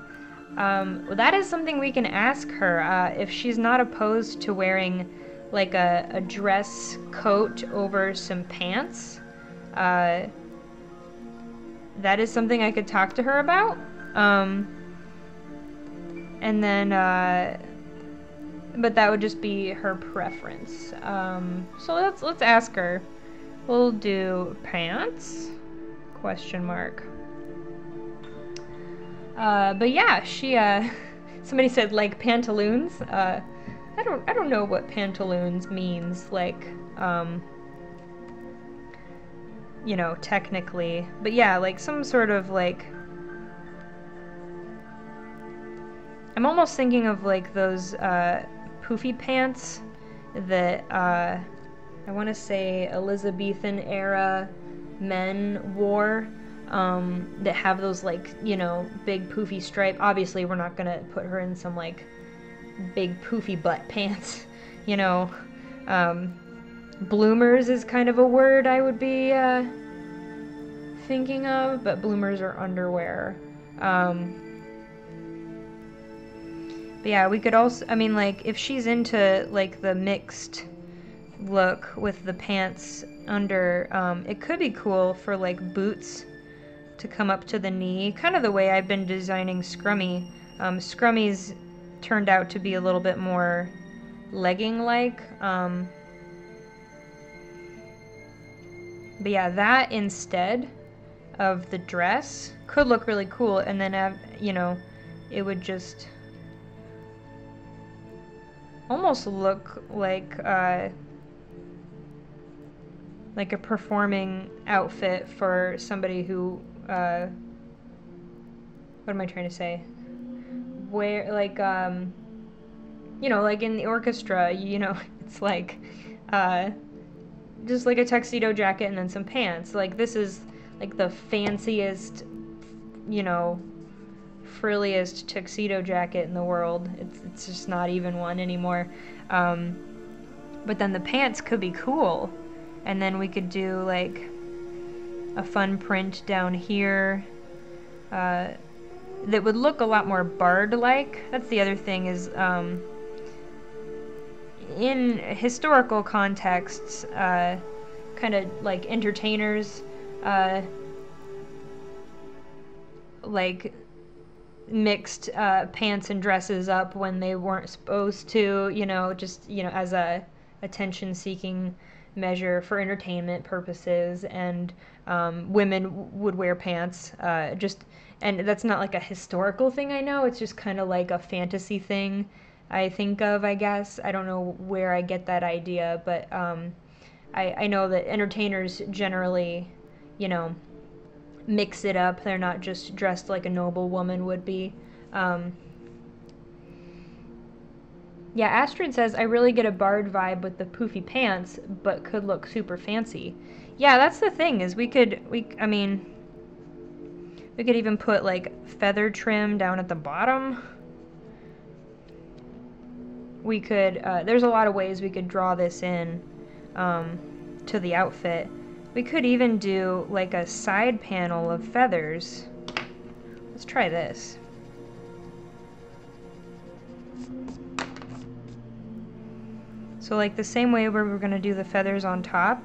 That is something we can ask her. If she's not opposed to wearing like a dress coat over some pants, that is something I could talk to her about. And then, but that would just be her preference. So let's ask her. We'll do pants, question mark. But yeah, she, somebody said like pantaloons. I don't know what pantaloons means, like, you know, technically. But yeah, like some sort of like, I'm almost thinking of like those, poofy pants that, I want to say Elizabethan era men wore, that have those like, you know, big poofy stripe. Obviously we're not gonna put her in some like big poofy butt pants, you know. Bloomers is kind of a word I would be thinking of, but bloomers are underwear. But yeah, we could also, I mean, like, if she's into like the mixed look with the pants under, it could be cool for like boots to come up to the knee, kind of the way I've been designing Scrummy. Scrummy's turned out to be a little bit more legging-like. But yeah, that instead of the dress could look really cool, and then, you know, it would just almost look like a performing outfit for somebody who, what am I trying to say? Where, like, you know, like in the orchestra, you know, it's like, just like a tuxedo jacket and then some pants. Like, this is like the fanciest, you know, frilliest tuxedo jacket in the world. It's just not even one anymore. But then the pants could be cool. And then we could do like a fun print down here that would look a lot more bard-like. That's the other thing is, in historical contexts, kind of like entertainers, like mixed pants and dresses up when they weren't supposed to, you know, just, you know, as a attention-seeking measure for entertainment purposes, and women would wear pants, and that's not like a historical thing, I know, it's just kind of like a fantasy thing I think of, I guess. I don't know where I get that idea, but I know that entertainers generally, you know, mix it up. They're not just dressed like a noble woman would be. Yeah, Astrid says, I really get a bard vibe with the poofy pants, but could look super fancy. Yeah, that's the thing, is we could even put like feather trim down at the bottom. We could, there's a lot of ways we could draw this in to the outfit. We could even do like a side panel of feathers. Let's try this. So like the same way where we're going to do the feathers on top,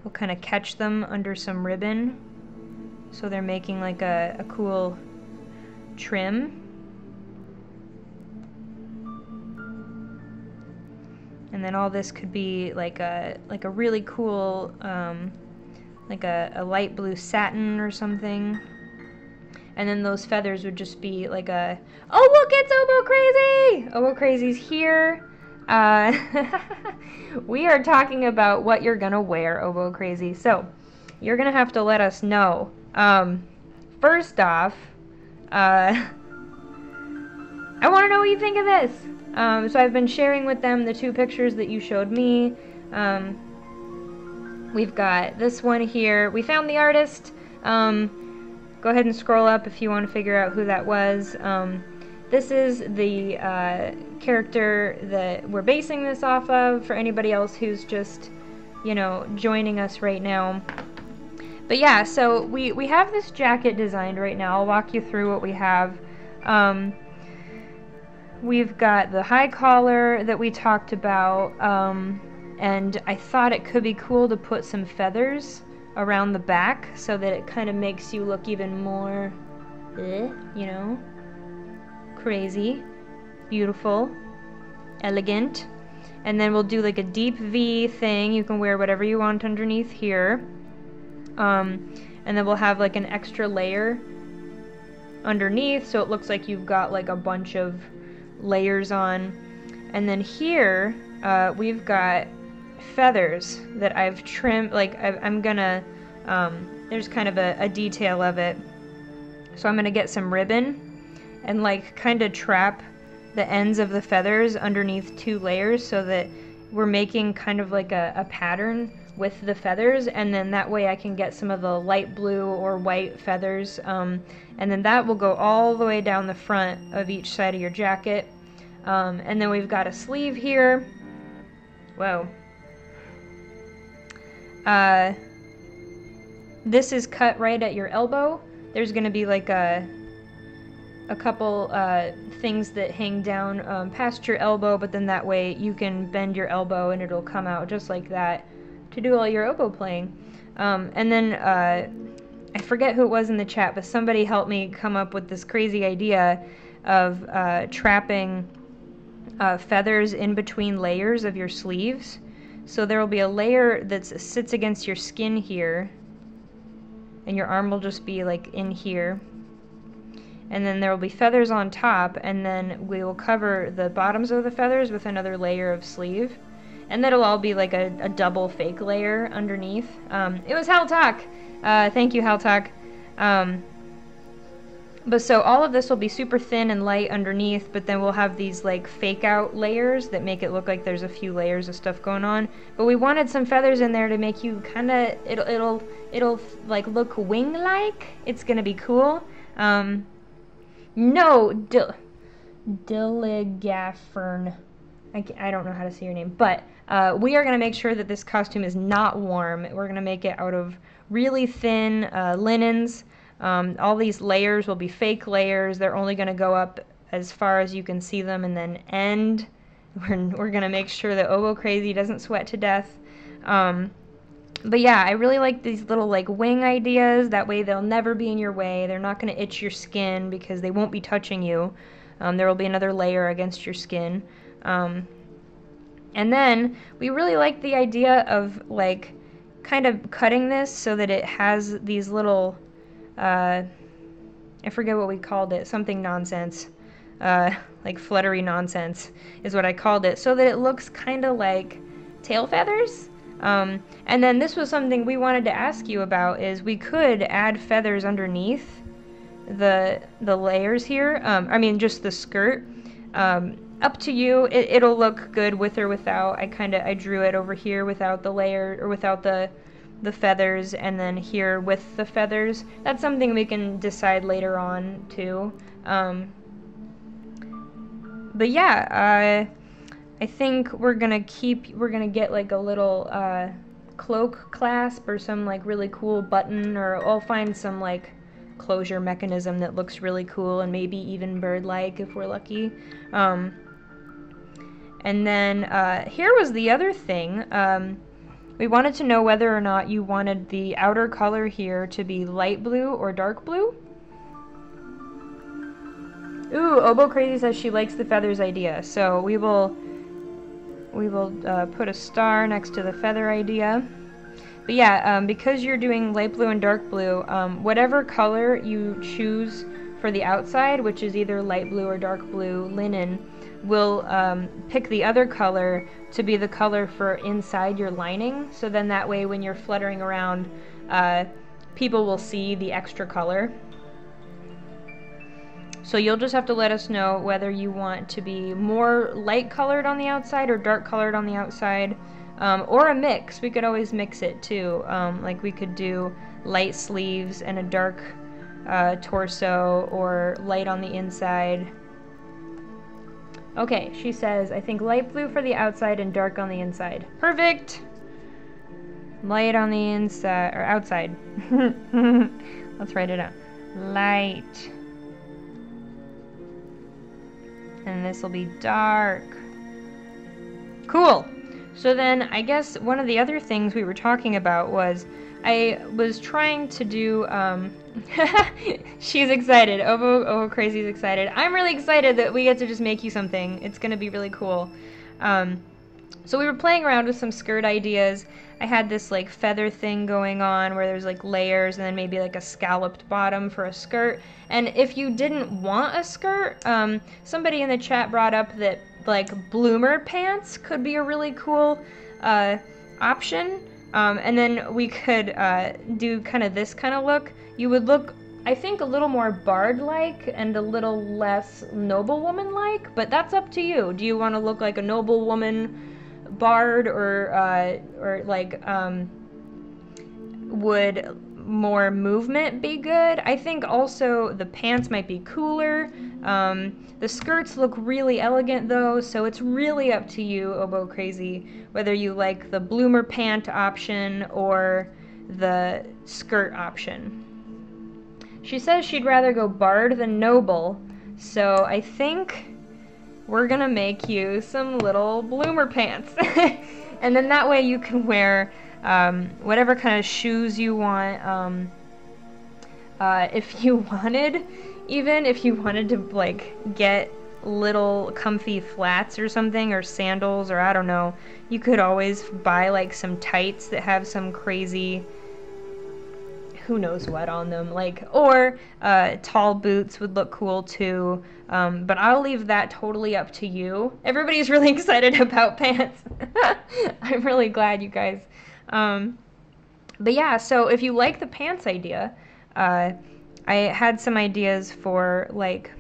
we'll kind of catch them under some ribbon so they're making like a cool trim. And then all this could be like a really cool, like a light blue satin or something. And then those feathers would just be like a, oh look, it's Oboe Crazy! Oboe Crazy's here. We are talking about what you're gonna wear, Oboe Crazy. So, you're gonna have to let us know. First off, I want to know what you think of this. So I've been sharing with them the 2 pictures that you showed me. We've got this one here. We found the artist. Go ahead and scroll up if you want to figure out who that was. This is the character that we're basing this off of for anybody else who's just, you know, joining us right now. But yeah, so we have this jacket designed right now. I'll walk you through what we have. We've got the high collar that we talked about, and I thought it could be cool to put some feathers around the back so that it kind of makes you look even more, you know, crazy, beautiful, elegant. And then we'll do like a deep V thing. You can wear whatever you want underneath here. And then we'll have like an extra layer underneath so it looks like you've got like a bunch of layers on. And then here we've got feathers that I've trimmed, like I'm gonna there's kind of a detail of it, so I'm gonna get some ribbon and like kind of trap the ends of the feathers underneath 2 layers so that we're making kind of like a pattern with the feathers, and then that way I can get some of the light blue or white feathers, and then that will go all the way down the front of each side of your jacket. And then we've got a sleeve here. Whoa. This is cut right at your elbow. There's going to be like a couple things that hang down past your elbow, but then that way you can bend your elbow and it'll come out just like that to do all your oboe playing. And then I forget who it was in the chat, but somebody helped me come up with this crazy idea of trapping feathers in between layers of your sleeves. So there will be a layer that sits against your skin here, and your arm will just be like in here. And then there will be feathers on top, and then we will cover the bottoms of the feathers with another layer of sleeve. And that'll all be like a double fake layer underneath. It was Hal Talk. Thank you, Hal Talk. But so all of this will be super thin and light underneath, but then we'll have these like fake out layers that make it look like there's a few layers of stuff going on. But we wanted some feathers in there to make you kind of, it'll like look wing-like. It's gonna be cool. No, Dilligaffern. I don't know how to say your name, but we are going to make sure that this costume is not warm. We're going to make it out of really thin linens. All these layers will be fake layers. They're only going to go up as far as you can see them and then end. We're going to make sure that Oboe Crazy doesn't sweat to death. But yeah, I really like these little like wing ideas. That way they'll never be in your way. They're not going to itch your skin because they won't be touching you. There will be another layer against your skin. And then we really like the idea of like kind of cutting this so that it has these little, I forget what we called it, something nonsense, like fluttery nonsense is what I called it, so that it looks kind of like tail feathers. And then this was something we wanted to ask you about, is we could add feathers underneath the layers here. I mean, just the skirt. Up to you. It'll look good with or without. I drew it over here without the layer, or without the feathers, and then here with the feathers. That's something we can decide later on too. But yeah, I think we're gonna get like a little cloak clasp or some like really cool button, or I'll find some like closure mechanism that looks really cool and maybe even bird-like if we're lucky. And then here was the other thing. We wanted to know whether or not you wanted the outer color here to be light blue or dark blue. Ooh, Oboe Crazy says she likes the feathers idea, so we will put a star next to the feather idea. But yeah, because you're doing light blue and dark blue, whatever color you choose for the outside, which is either light blue or dark blue linen, will pick the other color to be the color for inside your lining. So then that way when you're fluttering around, people will see the extra color. So you'll just have to let us know whether you want to be more light colored on the outside or dark colored on the outside, or a mix. We could always mix it too. Like we could do light sleeves and a dark torso, or light on the inside. Okay, she says, I think light blue for the outside and dark on the inside. Perfect! Light on the inside, or outside. Let's write it out. Light. And this will be dark. Cool! So then, I guess one of the other things we were talking about was, I was trying to do, she's excited. Ovo Crazy's excited. I'm really excited that we get to just make you something. It's gonna be really cool. So we were playing around with some skirt ideas. I had this like feather thing going on where there's like layers and then maybe like a scalloped bottom for a skirt. And if you didn't want a skirt, somebody in the chat brought up that like bloomer pants could be a really cool option. And then we could do kind of this kind of look. You would look, I think, a little more bard-like and a little less noblewoman-like, but that's up to you. Do you want to look like a noblewoman bard, or like, would more movement be good? I think also the pants might be cooler. The skirts look really elegant though, so it's really up to you, Obo Crazy, whether you like the bloomer pant option or the skirt option. She says she'd rather go bard than noble, so I think we're gonna make you some little bloomer pants. And then that way you can wear whatever kind of shoes you want. If you wanted, even if you wanted to like get little comfy flats or something, or sandals, or I don't know, you could always buy like some tights that have some crazy who knows what on them, like, or tall boots would look cool too, but I'll leave that totally up to you. Everybody's really excited about pants. I'm really glad, you guys. But yeah, so if you like the pants idea, I had some ideas for like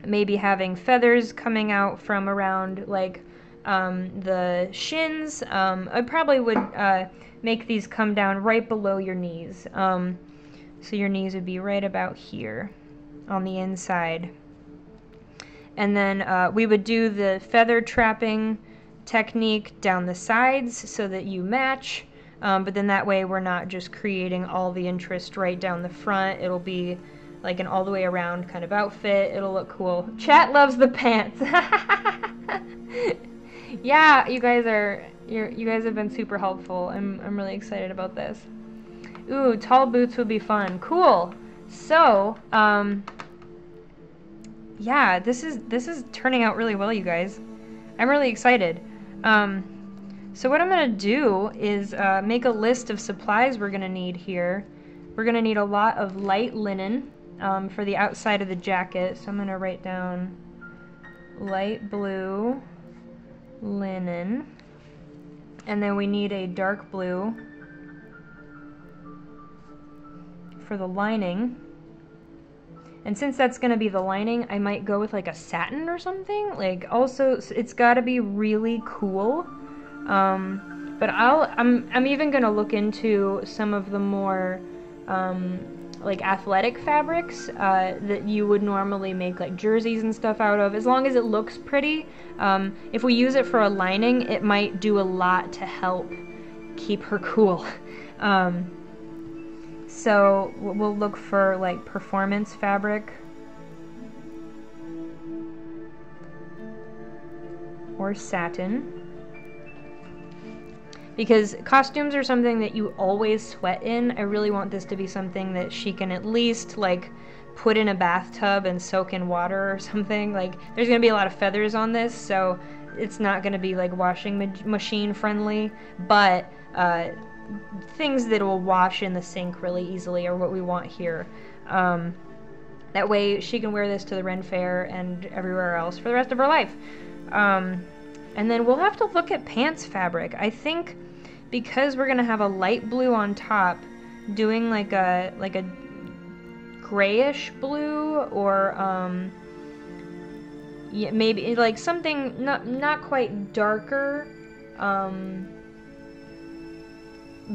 maybe having feathers coming out from around like the shins. I probably would make these come down right below your knees. So your knees would be right about here on the inside. And then we would do the feather trapping technique down the sides so that you match. But then that way we're not just creating all the interest right down the front. It'll be like an all the way around kind of outfit. It'll look cool. Chat loves the pants. Yeah, you guys have been super helpful. I'm really excited about this. Ooh, tall boots would be fun. Cool. So, yeah, this is turning out really well, you guys. I'm really excited. So what I'm gonna do is make a list of supplies we're gonna need here. We're gonna need a lot of light linen for the outside of the jacket. So I'm gonna write down light blue linen, and then we need a dark blue for the lining. And since that's gonna be the lining, I might go with like a satin or something. Like, also, it's gotta be really cool. But I'm even gonna look into some of the more like athletic fabrics that you would normally make like jerseys and stuff out of, as long as it looks pretty. If we use it for a lining, it might do a lot to help keep her cool. So we'll look for like performance fabric or satin, because costumes are something that you always sweat in. I really want this to be something that she can at least like put in a bathtub and soak in water or something. Like, there's gonna be a lot of feathers on this, so it's not gonna be like washing machine friendly, but things that will wash in the sink really easily are what we want here. That way she can wear this to the Ren Fair and everywhere else for the rest of her life. And then we'll have to look at pants fabric. I think because we're gonna have a light blue on top, doing like a grayish blue, or yeah, maybe like something not quite darker,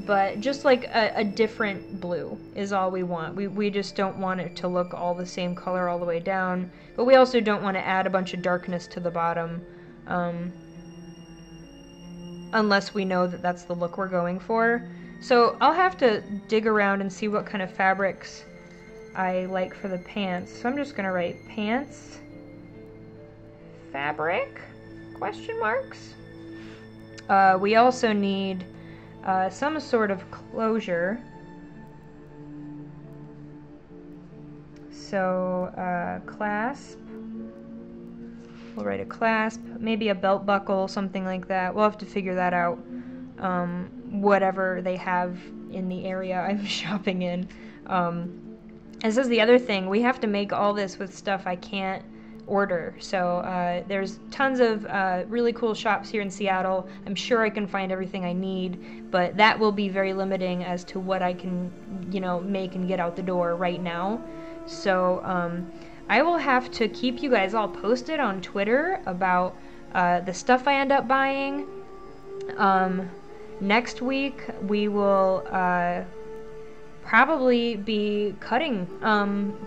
but just like a different blue is all we want. We just don't want it to look all the same color all the way down, but we also don't want to add a bunch of darkness to the bottom, unless we know that that's the look we're going for. So I'll have to dig around and see what kind of fabrics I like for the pants. So I'm just gonna write pants fabric question marks. We also need some sort of closure. So clasp. We'll write a clasp, maybe a belt buckle, something like that. We'll have to figure that out. Whatever they have in the area I'm shopping in. This is the other thing. We have to make all this with stuff I can't order. So there's tons of really cool shops here in Seattle. I'm sure I can find everything I need, but that will be very limiting as to what I can, make and get out the door right now. So I will have to keep you guys all posted on Twitter about the stuff I end up buying. Next week we will probably be cutting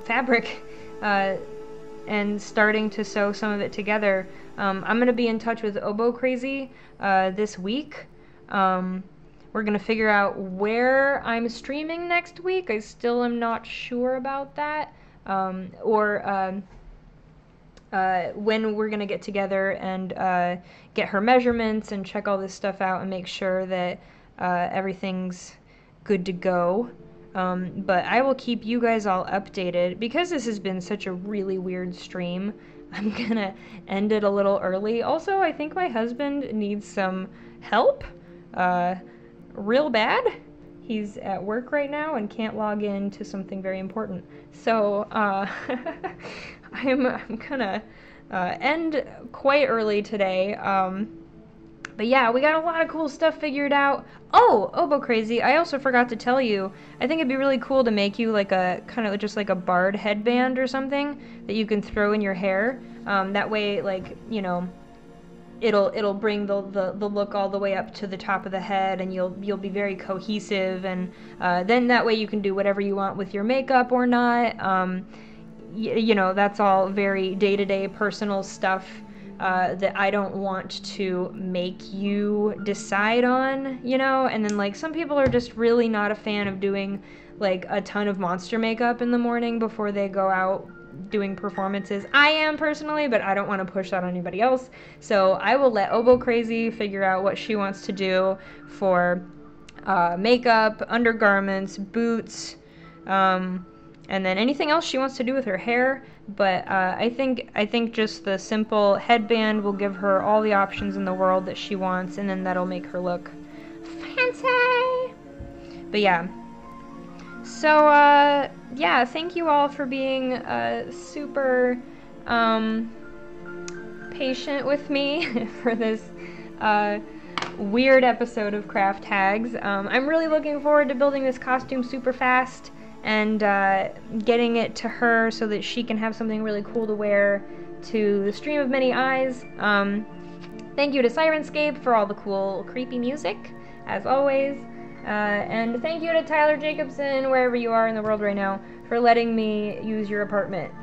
fabric and starting to sew some of it together. I'm going to be in touch with Oboe Crazy this week. We're going to figure out where I'm streaming next week. I still am not sure about that. Or when we're going to get together and get her measurements and check all this stuff out and make sure that everything's good to go. But I will keep you guys all updated. Because this has been such a really weird stream, I'm gonna end it a little early. Also, I think my husband needs some help real bad. He's at work right now and can't log in to something very important. So I'm gonna end quite early today. But yeah, we got a lot of cool stuff figured out. Oh, Oboe Crazy, I also forgot to tell you, I think it'd be really cool to make you like a, kind of just like a bard headband or something that you can throw in your hair. That way, like, it'll bring the look all the way up to the top of the head, and you'll be very cohesive, and then that way you can do whatever you want with your makeup or not. That's all very day-to-day personal stuff. That I don't want to make you decide on, and then like some people are just really not a fan of doing like a ton of monster makeup in the morning before they go out doing performances. I am personally, but I don't want to push that on anybody else. So I will let Oboe Crazy figure out what she wants to do for makeup, undergarments, boots, and then anything else she wants to do with her hair. But I think just the simple headband will give her all the options in the world that she wants, and then that'll make her look fancy. But yeah. So yeah, thank you all for being super patient with me for this weird episode of Craft Hags. I'm really looking forward to building this costume super fast and getting it to her so that she can have something really cool to wear to the Stream of Many Eyes. Thank you to Sirenscape for all the cool, creepy music, as always. And thank you to Tyler Jacobson, wherever you are in the world right now, for letting me use your apartment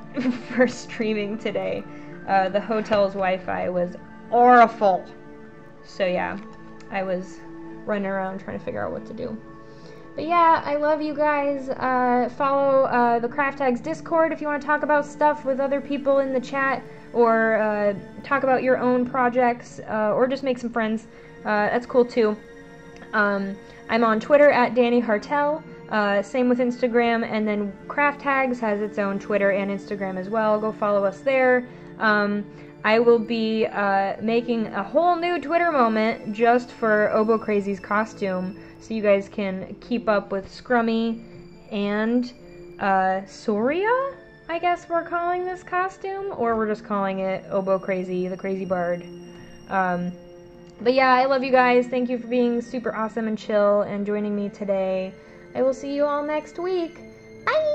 for streaming today. The hotel's Wi-Fi was awful. So yeah, I was running around trying to figure out what to do. But yeah, I love you guys. Follow the Craft Hags Discord if you want to talk about stuff with other people in the chat, or talk about your own projects, or just make some friends. That's cool too. I'm on Twitter at Danny Hartel, same with Instagram, and then Craft Hags has its own Twitter and Instagram as well. Go follow us there. I will be making a whole new Twitter moment just for Oboe Crazy's costume, so you guys can keep up with Scrummy and Soria, I guess we're calling this costume, or we're just calling it Oboe Crazy, the Crazy Bard. But yeah, I love you guys. Thank you for being super awesome and chill and joining me today. I will see you all next week. Bye!